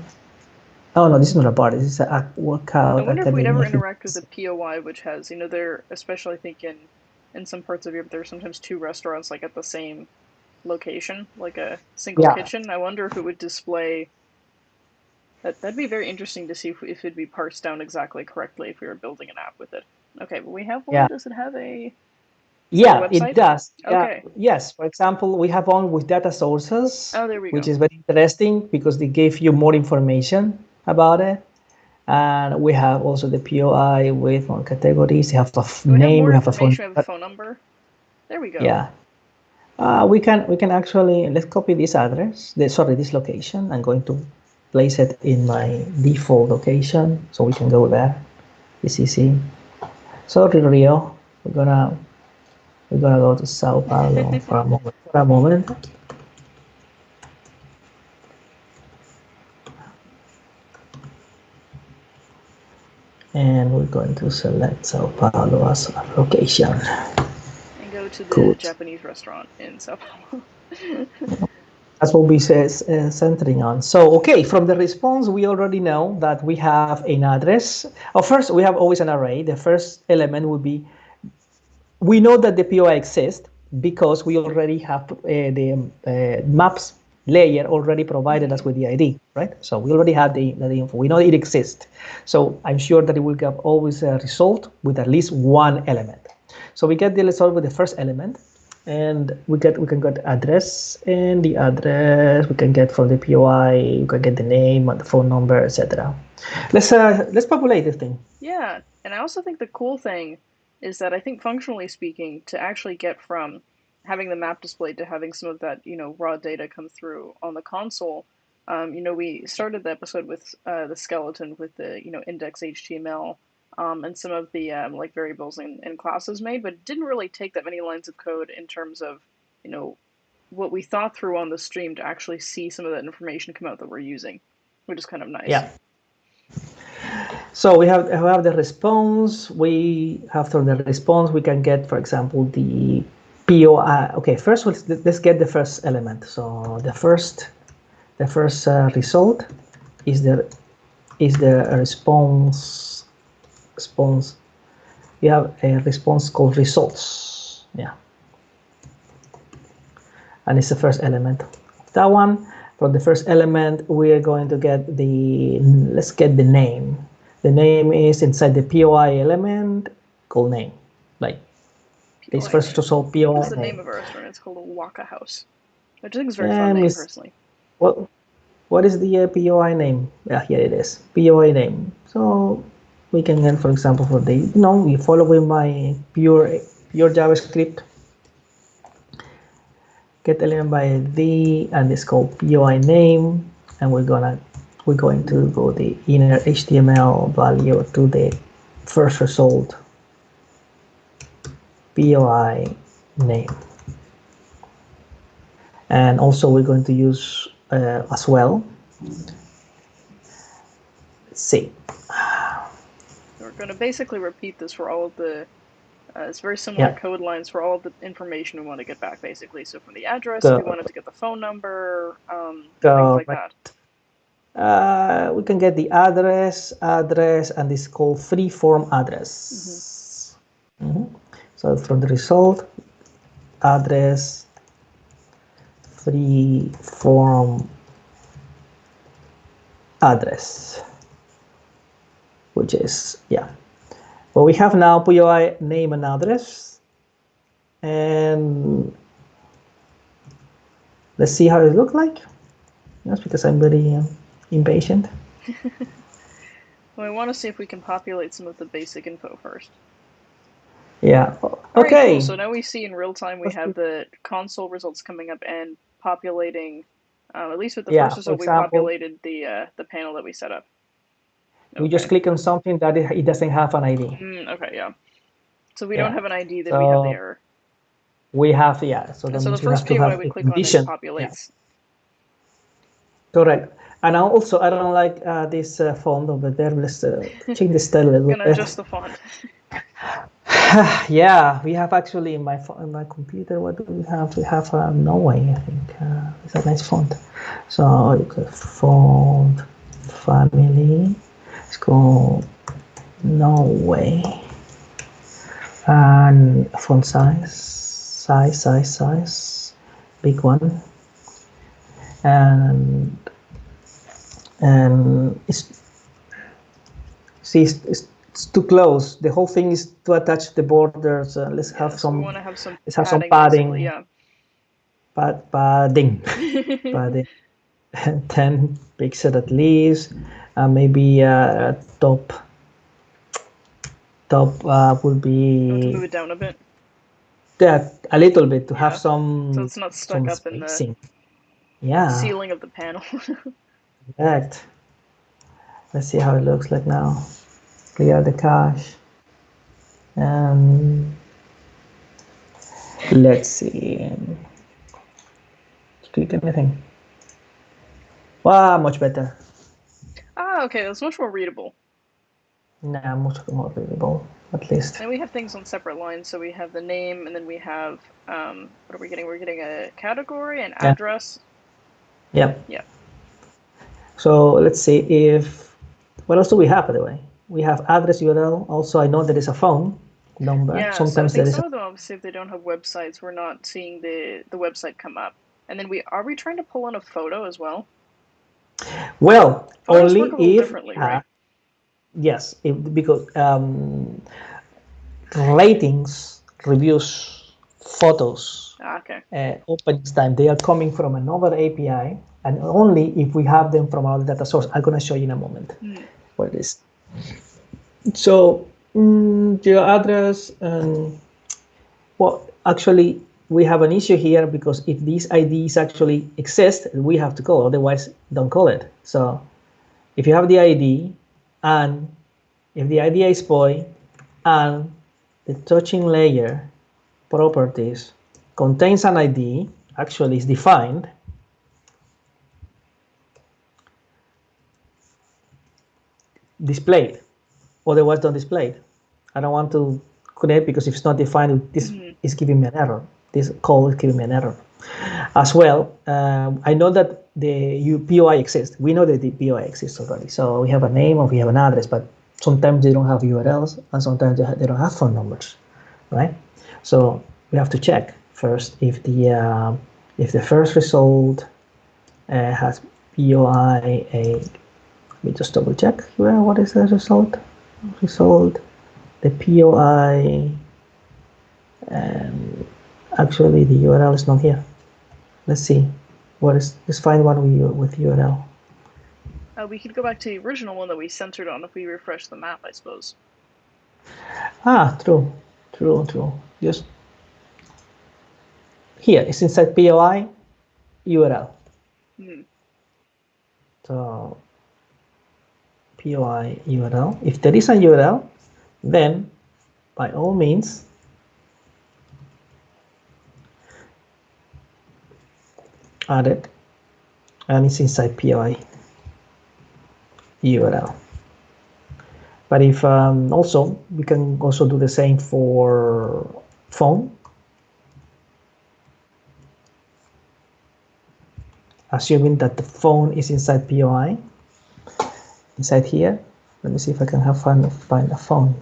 Oh no, this is not a bar. This is a workout. I wonder if we'd ever interact with a POI which has, there, especially I think in some parts of Europe, there are sometimes two restaurants like at the same location, like a single kitchen. I wonder if it would display. That'd be very interesting to see if it'd be parsed down exactly correctly if we were building an app with it. Okay, but we have one. Yeah. Does it have a? Yeah, it does. Okay. Yes. For example, we have one with data sources. Oh, there we go. Which is very interesting because they give you more information about it. And we have also the POI with more categories. You have a name. We have a phone. We have a phone number. There we go. Yeah. We can actually, let's copy this address. This location. I'm going to place it in my default location so we can go there. It's easy. Sorry, Rio. We're gonna go to Sao Paulo for a moment. And we're going to select Sao Paulo as a location. And go to the Japanese restaurant in Sao Paulo. That's what we centering on. So, okay, from the response, we already know that we have an address. First, we have always an array. The first element would be, we know that the POI exists because we already have the maps layer already provided us with the ID, right? So we already have the info. We know it exists. So I'm sure that it will give always a result with at least one element. So we get the result with the first element, and we can get address, and the address we can get from the POI. We can get the name and the phone number, etc. Let's populate this thing. Yeah, and I also think the cool thing is that I think functionally speaking, to actually get from having the map displayed to having some of that, raw data come through on the console, we started the episode with the skeleton with the, index HTML and some of the like variables and classes made, but it didn't really take that many lines of code in terms of, what we thought through on the stream to actually see some of that information come out that we're using, which is kind of nice. Yeah. So we have the response. We have from the response we can get, for example, the POI. Okay, first let's get the first element. So the first result is the response. We have a response called results. Yeah, and it's the first element of that one. From the first element, we are going to get let's get the name. The name is inside the POI element called name, like This POI first name. result I think POI it's the name name. of a restaurant. It's called a Waka House, which I think is a very fun name, personally. What is the POI name? Yeah, here it is. POI name. So we can get, for example, for the we following my pure JavaScript. Get element by ID and it's called POI name, and we're going to go the inner HTML value to the first result POI name. And also we're going to use as well. Let's see. We're going to basically repeat this for all of the, it's very similar code lines for all of the information we want to get back, basically. So from the address, if we wanted to get the phone number, things like that. We can get the address, and this is called free-form address. So from the result, address, free-form address, which is, well, we have now POI name and address, and let's see how it looks like. That's because I'm very impatient. Well, I want to see if we can populate some of the basic info first. Yeah. Okay. All right, cool. So now we see in real time we have the console results coming up and populating. At least with the first result, we populated the panel that we set up. We just click on something that it doesn't have an ID. Okay, yeah. So we don't have an ID, then we have the error. We have, so the first POI we click on it populates. Correct. And also, I don't like this font over there. Let's change the style a little bit. Gonna adjust the font. Yeah, we have actually in my computer. What do we have? We have Norway. I think it's a nice font. So font family. It's called Norway. And font size, big one. And it's too close. The whole thing is to attach the borders. Let's have some. We want to have some. Let's have some padding. Yeah. Padding. 10 pixels at least. Maybe top will be. Move it down a bit. Yeah, a little bit to have some. So it's not stuck up spacing. In the ceiling of the panel. Correct. Let's see how it looks like now. Clear the cache. Let's see. Click anything. Wow, much better. Okay, that's much more readable. Nah, much more readable, at least. And we have things on separate lines, so we have the name, and then we have, what are we getting? We're getting a category, an address. Yeah. So let's see if, what else do we have, by the way? We have address URL. Also, I know there is a phone number. Yeah, sometimes so I think some of them, obviously, if they don't have websites, we're not seeing the website come up. And then are we trying to pull in a photo as well? Well, photos work a little differently, right? Yes, because ratings, reviews, photos, opening time, they are coming from another API, and only if we have them from our data source. I'm going to show you in a moment what it is. So your address, well, actually, we have an issue here because if these IDs actually exist, we have to call, otherwise don't call it. So if you have the ID, and if the ID is POI, and the touching layer properties contains an ID, actually is defined, displayed, otherwise don't display it. I don't want to connect because if it's not defined, this is giving me an error. This call is giving me an error. As well, I know that the POI exists. We know that the POI exists already. So we have a name or we have an address, but sometimes they don't have URLs and sometimes they don't have phone numbers, right? So we have to check first if the first result has POI. Let me just double check. What is the result? The POI And actually the URL is not here. Let's see. Let's find one with URL. We could go back to the original one that we centered on if we refresh the map, I suppose. True. Just here, it's inside POI URL. So POI URL. If there is a URL, then by all means, add it, and it's inside POI URL. But if also, we can also do the same for phone. Assuming that the phone is inside POI, inside here. Let me see if I can find a phone,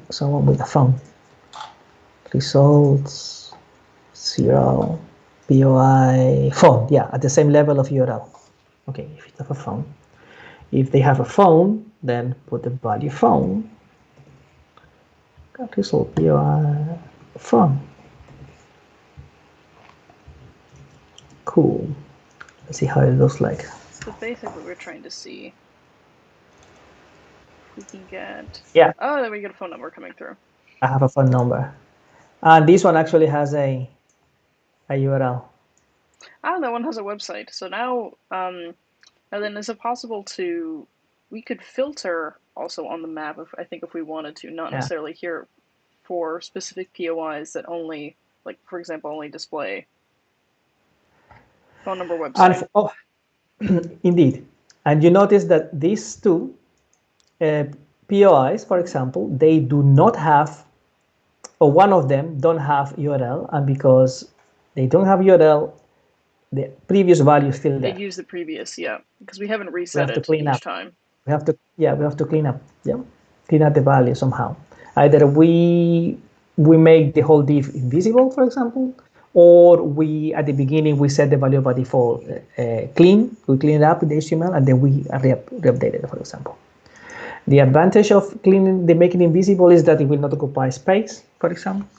someone with a phone. Results, 0, POI, phone, yeah, at the same level of URL. Okay, if you have a phone. If they have a phone, then put the value phone. Result POI phone. Cool. Let's see how it looks like. So basically we're trying to see if we can get... Yeah. Oh, then we get a phone number coming through. I have a phone number. And this one actually has a URL. That one has a website. So now then is it possible to... We could filter also on the map, I think if we wanted to, not necessarily here for specific POIs that only, like for example, only display phone number, website. Indeed. And you notice that these two POIs, for example, they do not have, or one of them don't have URL, and because they don't have URL, the previous value is still there. They use the previous, yeah, because we haven't reset it each time. We have to clean up, clean up the value somehow. Either we make the whole div invisible, for example, or we at the beginning we set the value by default clean. We clean it up with the HTML and then we re-update it, for example. The advantage of making it invisible is that it will not occupy space, for example,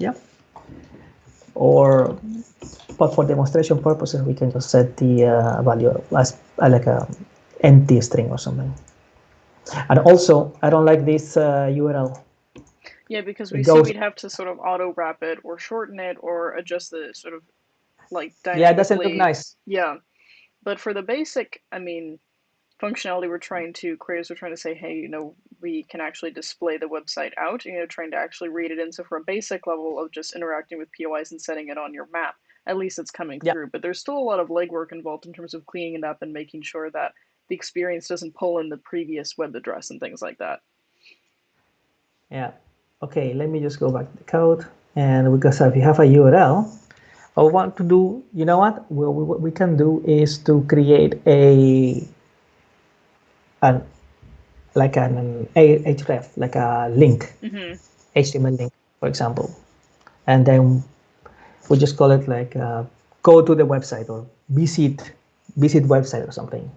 but for demonstration purposes, we can just set the value as like a empty string or something. And also, I don't like this URL. Yeah, because we see we'd have to sort of auto wrap it or shorten it or adjust the sort of like dynamically. Yeah, it doesn't look nice. Yeah, but for the basic, I mean, functionality we're trying to create is we're trying to say, hey, we can actually display the website out, trying to actually read it in. So for a basic level of just interacting with POIs and setting it on your map, at least it's coming through. But there's still a lot of legwork involved in terms of cleaning it up and making sure that the experience doesn't pull in the previous web address and things like that. Yeah. Okay, let me just go back to the code. And because if you have a URL, I want to do, you know what? What we can do is to create an href, like a link, HTML link, for example. And then we just call it like go to the website or visit website or something,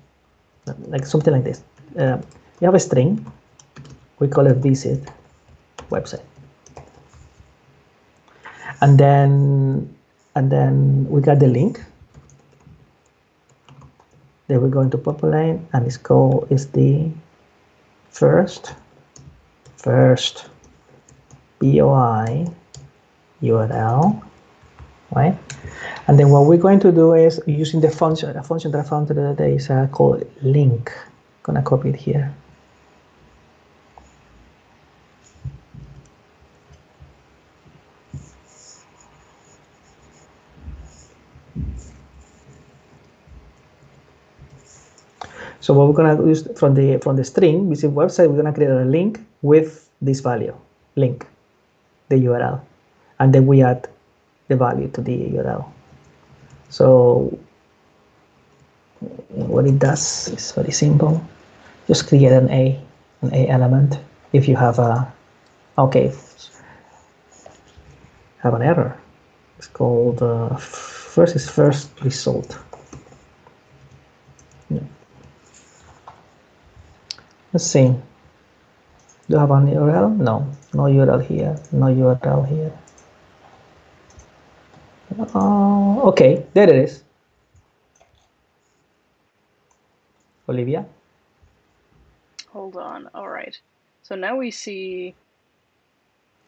like something like this. You have a string, we call it visit website, and then we got the link that we're going to populate, and its call is the first POI URL, right? And then what we're going to do is using a function that I found the other day is called link. I'm gonna copy it here. So what we're gonna use from the string visit website, we're gonna create a link with this value, link, the URL, and then we add the value to the URL. So what it does is very simple. Just create an A element. If you have have an error. It's called first result. Yeah. Let's see. Do you have an URL? No URL here. No URL here. Okay, there it is. Olivia. Hold on. All right. So now we see.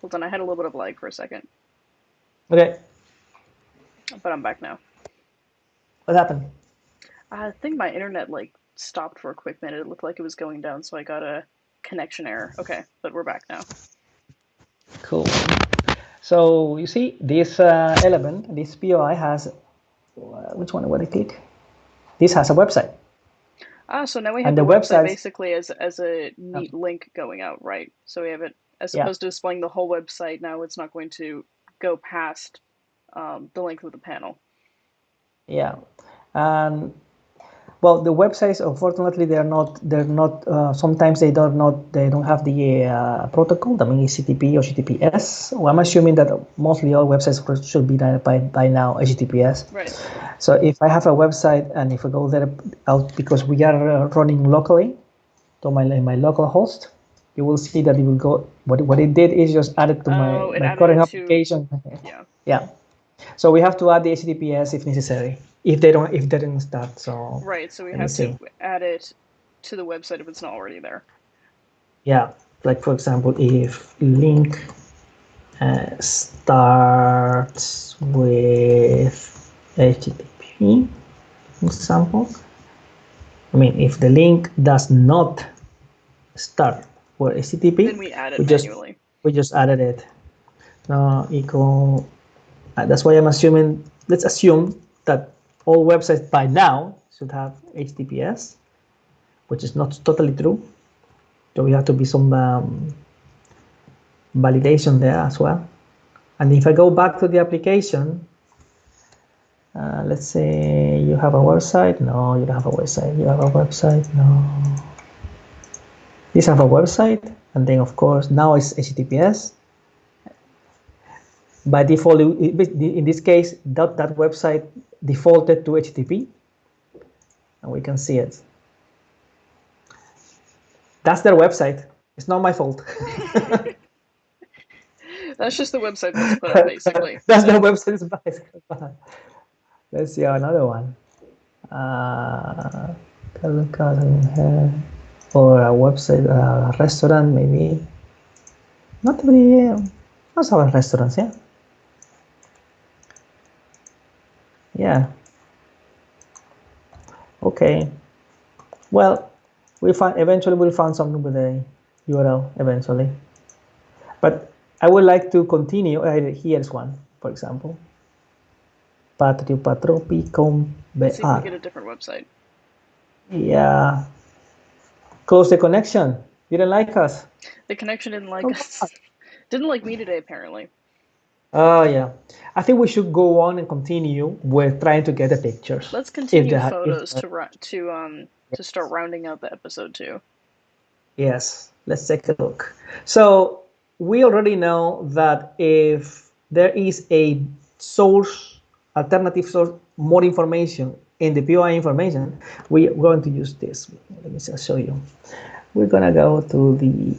Hold on. I had a little bit of lag for a second, Okay, but I'm back now. what happened? I think my internet like stopped for a quick minute. It looked like it was going down, so I got a connection error. Okay, but we're back now. Cool. So you see this element, this POI has, which one would I click? This has a website. So now we have And the the website websites, basically as a neat link going out, right? So we have it as yeah, opposed to displaying the whole website. Now it's not going to go past the length of the panel. yeah. And well, the websites, unfortunately, they're not. Sometimes they don't have the protocol. I mean, HTTP or HTTPS. Well, I'm assuming that mostly all websites should be by now HTTPS. Right. So if I have a website and if I go there, because we are running locally to my local host, you will see that it will go. What it did is just add it to Oh, it my added current it to, application. yeah. Yeah. So we have to add the HTTPS if necessary. If they didn't start. So Right, so we let me have to see. add it to the website if it's not already there. Yeah, like for example, if link starts with HTTP, for example, I mean, if the link does not start with Then HTTP, we add it we just manually. we just added it. Equal. That's why I'm assuming. Let's assume that all websites by now should have HTTPS, which is not totally true. So we have to be some validation there as well. And if I go back to the application, let's say you have a website. No, you don't have a website. You have a website. No. These have a website, and then of course now it's HTTPS. By default, in this case, that website defaulted to HTTP, and we can see it. That's their website. It's not my fault. That's just the website that's put up, basically. That's So. their website. Let's see another one. Or a website, a restaurant, maybe. Not really. Most of our restaurants, yeah. Yeah. Okay. Well, eventually we'll find something with a URL eventually. But I would like to continue. Here's one, for example. Patrio Let's see if we BR. get a different website. Yeah. Close the connection. You didn't like us. The connection didn't like Oh, us. Didn't like me today, apparently. yeah. I think we should go on and continue with trying to get the pictures. Let's If continue the if photos to start rounding out the episode too. Yes, let's take a look. So we already know that if there is a source, alternative source, more information in the POI information, we are going to use this. Let me just show you. We're gonna go to the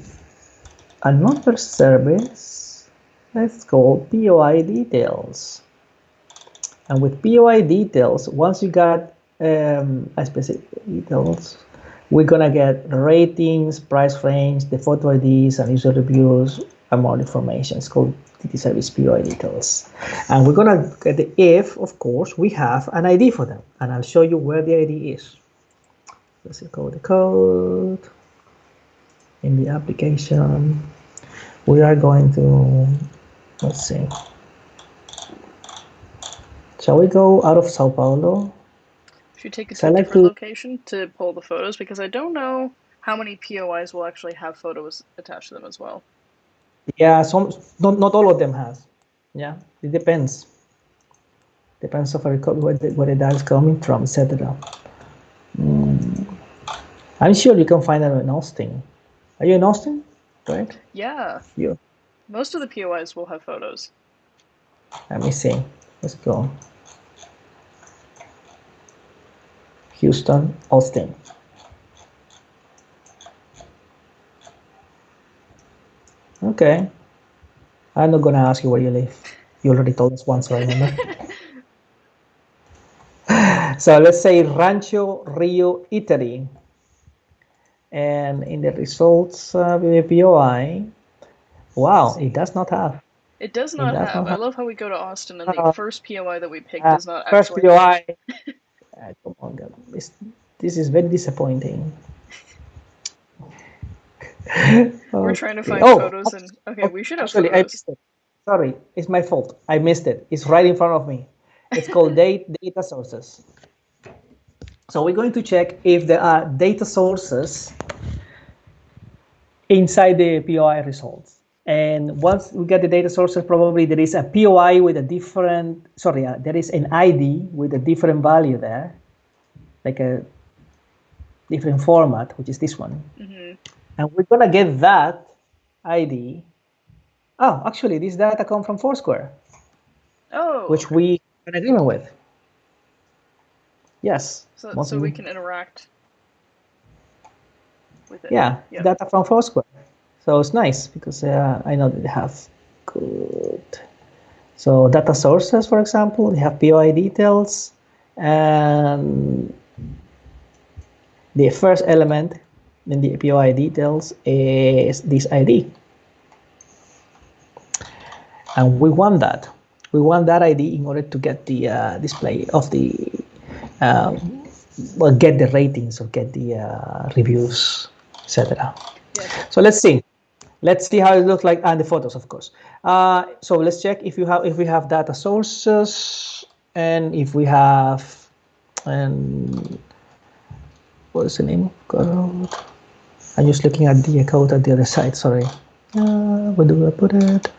another service. Let's go POI details. And with POI details, once you got a specific details, we're gonna get ratings, price range, the photo IDs, and user reviews, and more information. It's called TT Service POI details. And we're gonna get the if, of course, we have an ID for them. And I'll show you where the ID is. Let's go the code in the application. We are going to, let's see. Shall we go out of Sao Paulo? Should we take it So to I a like different to, location to pull the photos? Because I don't know how many POIs will actually have photos attached to them as well. yeah, not all of them has. Yeah, it depends. Depends of where the data is coming from, etc. I'm sure you can find them in Austin. Are you in Austin? Right? Yeah, You. most of the POIs will have photos. Let me see. Let's go. Houston, Austin. Okay. I'm not gonna ask you where you live. You already told us once, I remember. So let's say Rancho Rio Italy. And in the results POI, wow, it does not have. It does It not does have. not I have. love how we go to Austin and the first POI that we pick does not First actually POI. Come on, God. This is very disappointing. We're trying to Okay. find Oh, photos and okay, we should have actually, I photos. missed it. Sorry, it's my fault. I missed it. It's right in front of me. It's called data sources. So we're going to check if there are data sources inside the POI results. And once we get the data sources, probably there is a POI with a different, sorry, there is an ID with a different value there, like a different format, which is this one. And we're gonna get that ID. Oh, actually, this data come from Foursquare, Oh, which we have an agreement with. Yes. so we can interact with it. Yeah, Yep. data from Foursquare. So it's nice because I know that they have good. So data sources, for example, they have POI details, and the first element in the POI details is this ID. And we want that. We want that ID in order to get the display of the, well, get the ratings or get the reviews, etc. Yes. So let's see. Let's see how it looks like, and the photos, of course. So let's check if we have data sources, and if we have, and what is the name of code? I'm just looking at the code at the other side. Sorry. Where do I put it?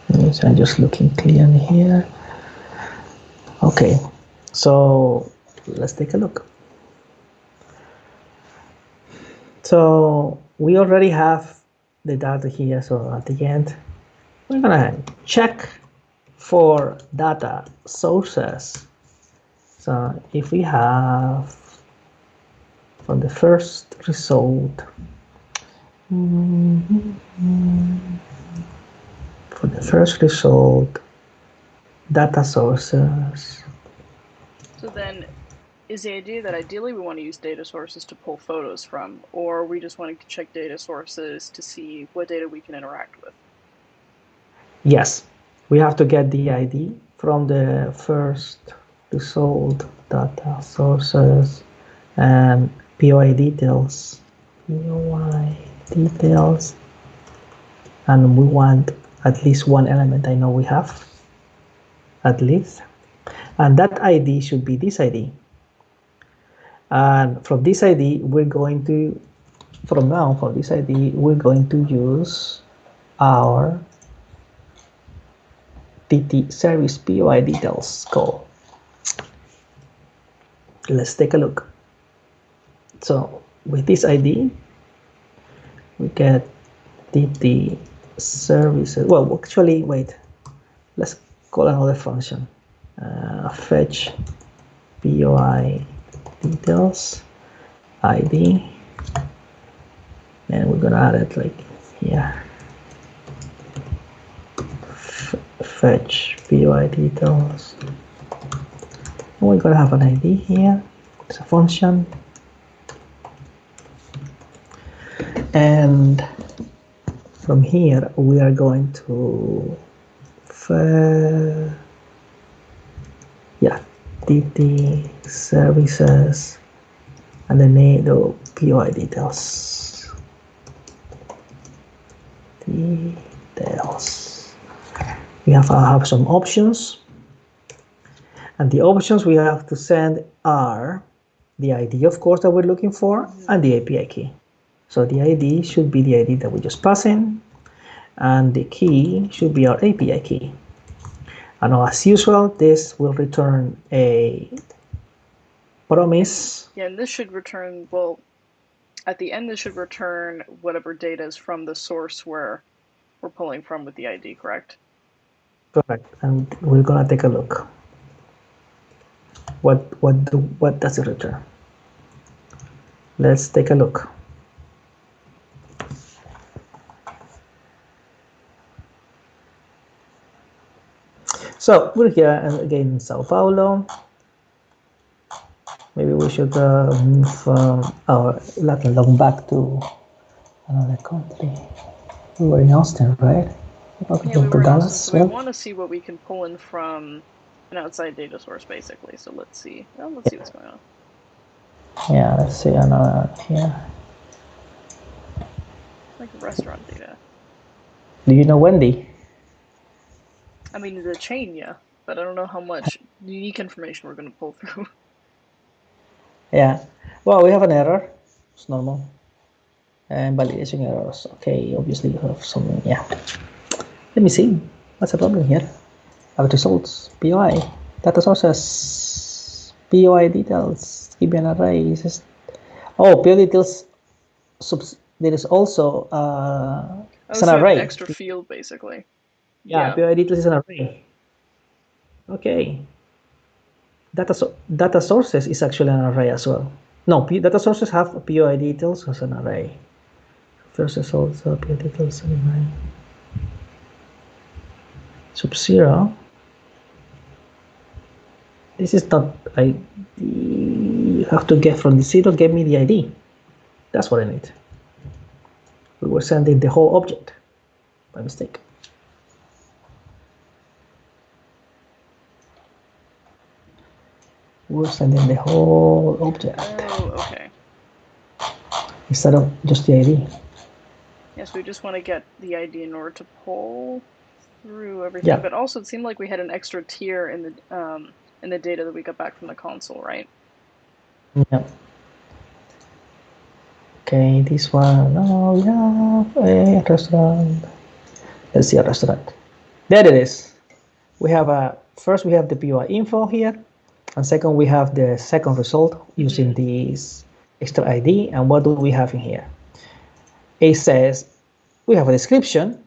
Yes, I'm just looking clearly here. Okay, so let's take a look. So we already have the data here. So at the end, we're gonna check for data sources. So if we have from the first result, for the first result, data sources. So then, is the idea that ideally we want to use data sources to pull photos from, or are we just wanting to check data sources to see what data we can interact with? Yes, we have to get the ID from the first result, data sources, and POI details. POI details. And we want at least one element. I know we have at least. And that ID should be this ID. And from this ID, we're going to, from now, for this ID, we're going to use our TT service POI details call. Let's take a look. So with this ID, we get TT services. Well, actually, wait. Let's call another function. Fetch POI details ID, and we're gonna add it like here. Fetch POI details. And we're gonna have an ID here. It's a function, and from here we are going to TT services and the name of POI details. We have some options, and the options we have to send are the ID, of course, that we're looking for, and the API key. So the ID should be the ID that we just pass in, and the key should be our API key. And as usual, this will return a promise. Yeah, and this should return, well, at the end, this should return whatever data is from the source where we're pulling from with the ID, correct? Correct. And we're gonna take a look. What does it return? Let's take a look. So we're here again in Sao Paulo. Maybe we should move log back to another country. We were in Austin, right? Yeah, we were in Austin, so we want to see what we can pull in from an outside data source, basically. So let's see. Well, let's see what's going on. Yeah, let's see another here. Like restaurant data. Do you know Wendy? I mean, the chain, yeah, but I don't know how much unique information we're going to pull through. Yeah. Well, we have an error. It's normal. And validation errors. Okay, obviously you have some. Yeah. Let me see. What's the problem here? Our results. POI. Data sources. POI details. Give me an array. Oh, POI details. There is also it's an so we have array. an extra field, basically. Yeah, POI details is an array. Okay. Data sources is actually an array as well. No, data sources have POI details as an array. First result, POI details an array. Sub-0. This is not ID. You have to get from the 0, get me the ID. That's what I need. We were sending the whole object by mistake. We're sending the whole object. Oh, okay. Instead of just the ID. Yes, we just want to get the ID in order to pull through everything. Yeah. But also, it seemed like we had an extra tier in the data that we got back from the console, right? Yeah. Okay, this one. Oh, we have a restaurant. Let's see a restaurant. There it is. We have first we have the POI info here, and second we have the second result using this extra ID. And what do we have in here? It says we have a description.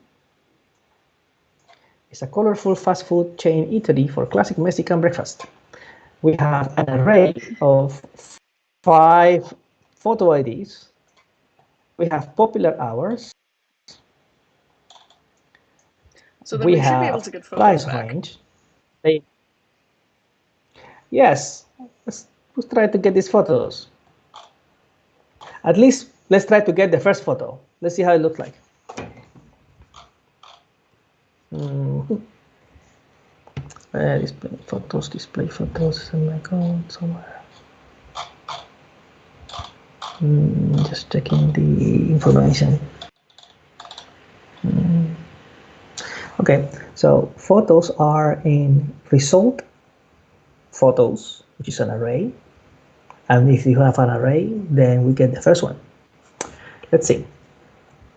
It's a colorful fast food chain eatery for classic Mexican breakfast. We have an array of 5 photo IDs. We have popular hours. So then we should be able to get photos back. Range. Yes, let's try to get these photos. At least let's try to get the first photo. Let's see how it looks like. Display photos, and I go somewhere. Just checking the information. Okay, so photos are in result photos, which is an array. And if you have an array, then we get the first one. Let's see.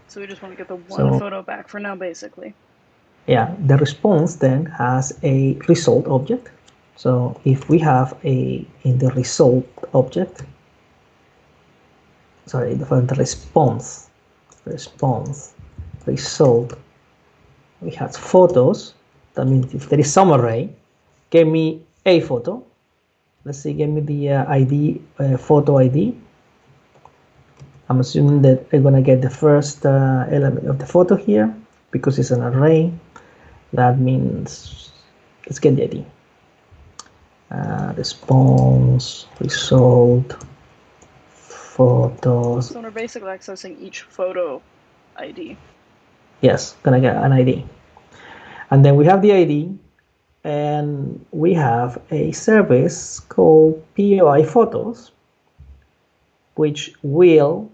So we just want to get the one photo back for now, basically. Yeah, the response then has a result object. So if we have in the result object, sorry, for the response result, we have photos. That means if there is some array, give me a photo. Let's see, give me the ID, photo ID. I'm assuming that we're gonna get the first element of the photo here because it's an array. That means let's get the ID. Response, result, photos. So we're basically accessing each photo ID. Yes, gonna get an ID. And then we have the ID, and we have a service called POI Photos, which will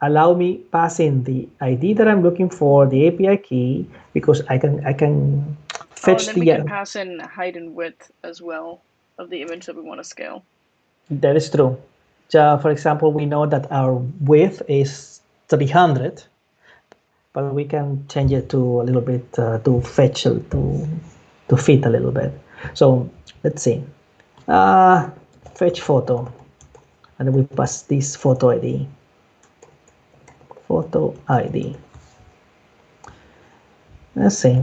allow me pass in the ID that I'm looking for, the API key, because I can fetch and then we can pass in height and width as well of the image that we want to scale. That is true. So, for example, we know that our width is 300, but we can change it to a little bit to fetch to fit a little bit. So let's see. Fetch photo, and then we pass this photo ID. Photo ID. Let's see.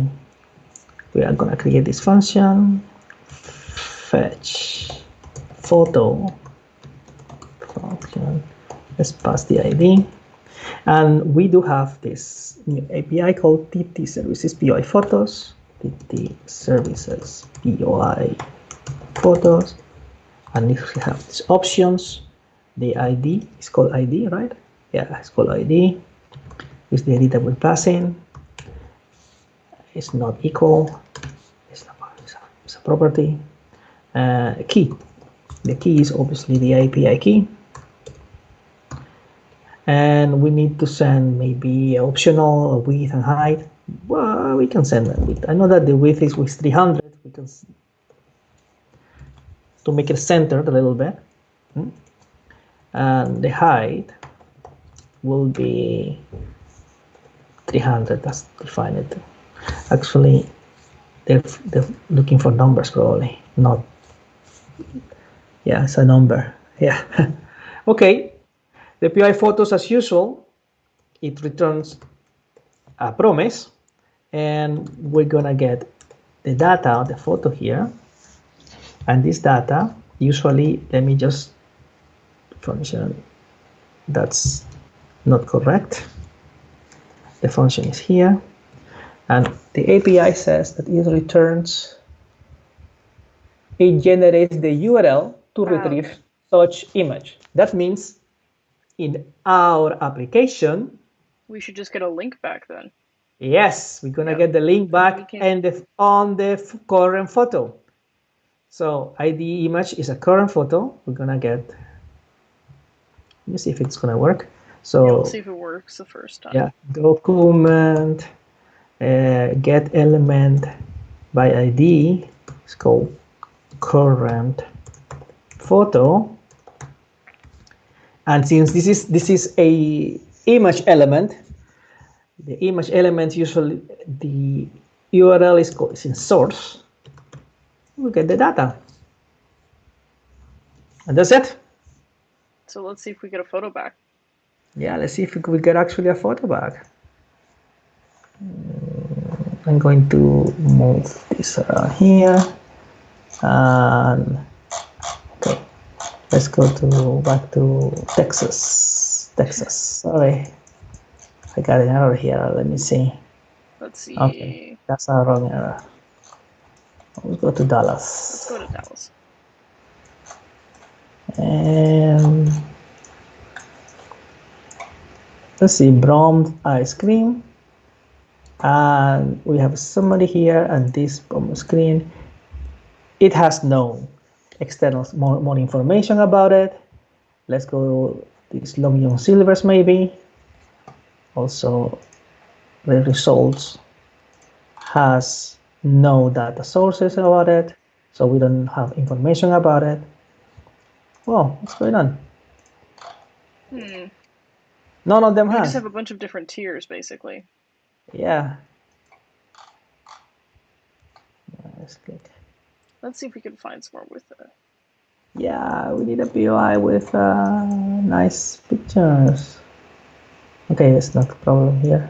We are gonna create this function. Fetch photo function. Let's pass the ID. And we do have this new API called TT Services POI Photos, TT Services POI Photos, and if we have these options, the ID is called ID, right? Yeah, it's called ID. Is the ID that we're passing. It's not equal. It's a property. Key. The key is obviously the API key. And we need to send maybe optional width and height. Well, we can send a width. I know that the width is with 300. We can to make it centered a little bit. And the height will be 300. That's defined. Actually, they're looking for numbers probably, not. Yeah, it's a number. Yeah. Okay. The POI photos, as usual, it returns a promise, and we're gonna get the data, the photo here, and this data usually, let me just function that's not correct. The function is here, and the API says that it returns, it generates the URL to retrieve such image. That means in our application, we should just get a link back then. Yes, we're gonna get the link back and on the current photo. So ID image is a current photo. We're gonna get. Let me see if it's gonna work. So yeah, we'll see if it works the first time. Yeah, document get element by ID. It's called current photo. And since this is a image element, the image element usually the URL is in source. We get the data, and that's it. So let's see if we get a photo back. Yeah, let's see if we get actually a photo back. I'm going to move this around here, and okay, let's go back to Texas. Sorry, I got an error here. Let me see. Let's see. Okay, that's a wrong error. Let's go to Dallas. Let's go to Dallas. And let's see, Brahms ice cream. And we have somebody here, and this Brahms screen, it has no external more information about it. Let's go these Long John Silvers maybe. Also, the results has no data sources about it, so we don't have information about it. Whoa, what's going on? None of them we has. just have a bunch of different tiers, basically. Yeah. Let's click. Let's see if we can find somewhere with it. Yeah, we need a POI with nice pictures. Okay, that's not the problem here.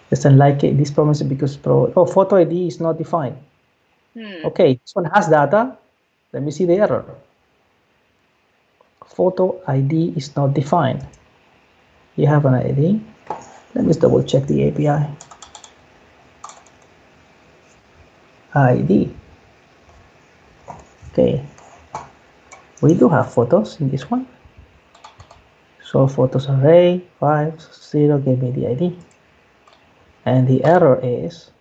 Just unlike it, this problem is because photo ID is not defined. Okay, this one has data. Let me see the error. Photo ID is not defined. You have an ID. Let me double check the API. ID. Okay. We do have photos in this one. So photos array 50 give me the ID. And the error is,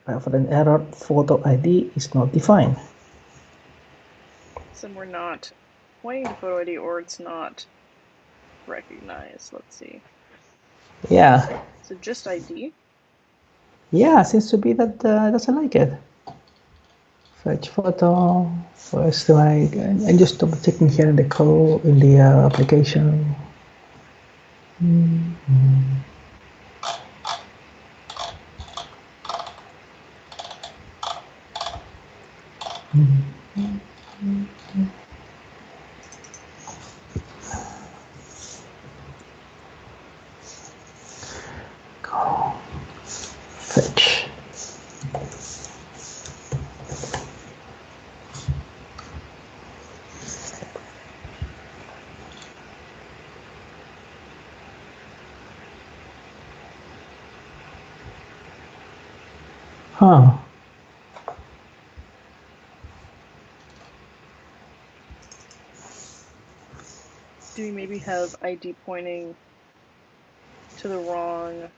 I have an error, photo ID is not defined. So we're not pointing to photo ID, or it's not recognized. Let's see. Yeah. So just ID? Yeah, seems to be that doesn't like it. Fetch photo. First, I'm just double checking here in the code, in the application. Go. Fetch. Huh. Do we maybe have ID pointing to the wrong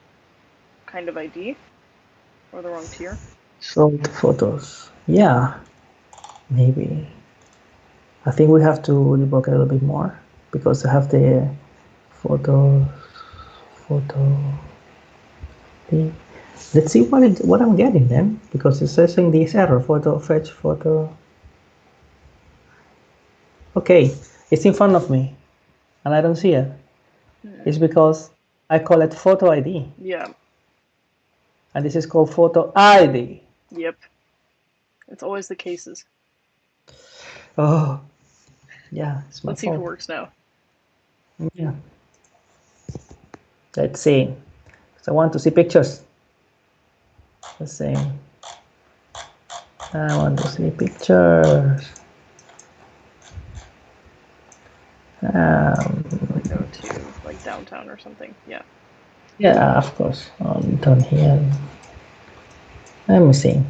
kind of ID or the wrong tier? Sold photos. Yeah, maybe. I think we have to debug a little bit more because I have the photo. Let's see what I'm getting then, because it's saying this error, photo fetch photo. Okay, it's in front of me and I don't see it. It's because I call it photo ID. Yeah. And this is called photo ID. Yep. It's always the cases. Oh, yeah, it's my Let's see if it fault. works now. Yeah. Let's see. So I want to see pictures. Let's see. I want to see pictures. Go to like downtown or something. Yeah. Yeah, of course. Down here. Let me see.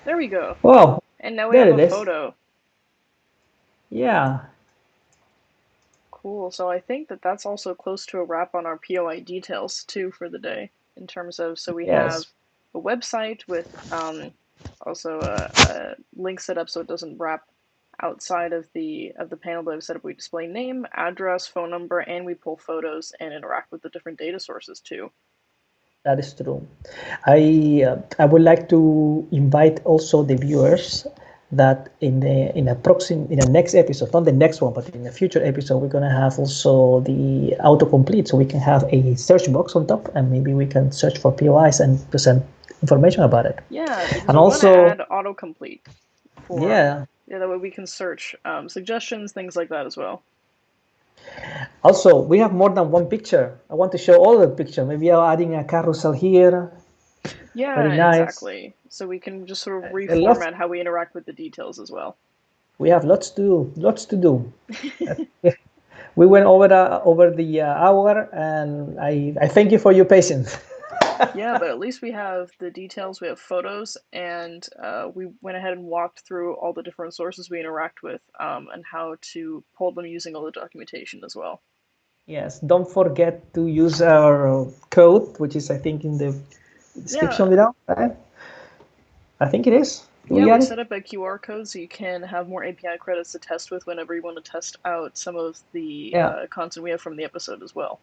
There we go. Wow. And now we There have it a is. photo. Yeah. Cool. So I think that that's also close to a wrap on our POI details too for the day. In terms of, so we have Yes. a website with also a link set up so it doesn't wrap outside of the panel that I've set up. We display name, address, phone number, and we pull photos and interact with the different data sources too. That is true. I would like to invite also the viewers that in the next episode, not the next one, but in the future episode, we're gonna have also the autocomplete, so we can have a search box on top, and maybe we can search for POIs and present information about it. Yeah, because And we also, want to add autocomplete for yeah. that way we can search suggestions, things like that as well. Also, we have more than one picture. I want to show all the picture. Maybe I'm adding a carousel here. Yeah, Very nice. exactly. So we can just sort of Lots- reformat how we interact with the details as well. We have lots to do. Lots to do. We went over the hour, and I thank you for your patience. Yeah, but at least we have the details, we have photos, and we went ahead and walked through all the different sources we interact with and how to pull them using all the documentation as well. Yes, don't forget to use our code, which is I think in the description below. Right? I think it is. Yeah, we got set it? up a QR code so you can have more API credits to test with whenever you want to test out some of the Yeah. content we have from the episode as well.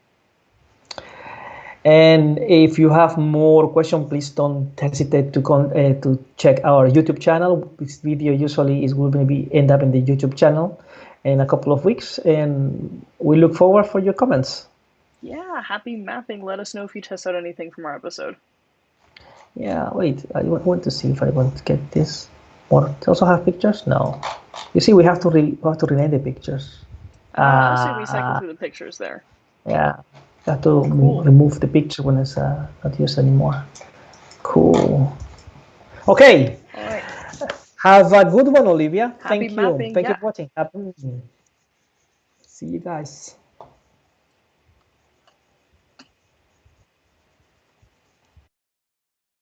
And if you have more questions, please don't hesitate to check our YouTube channel. This video usually is going to be end up in the YouTube channel in a couple of weeks, and we look forward for your comments. Yeah, happy mapping. Let us know if you test out anything from our episode. Yeah, wait, I want to see if I want to get this. Or also have pictures? No. You see, we have to rename the pictures. I see we cycle through the pictures there. Yeah, have to Cool. remove the picture when it's not used anymore. Cool. Okay. All right. Have a good one, Olivia. Happy Thank you. mapping. Thank you Yeah. for watching. See you guys.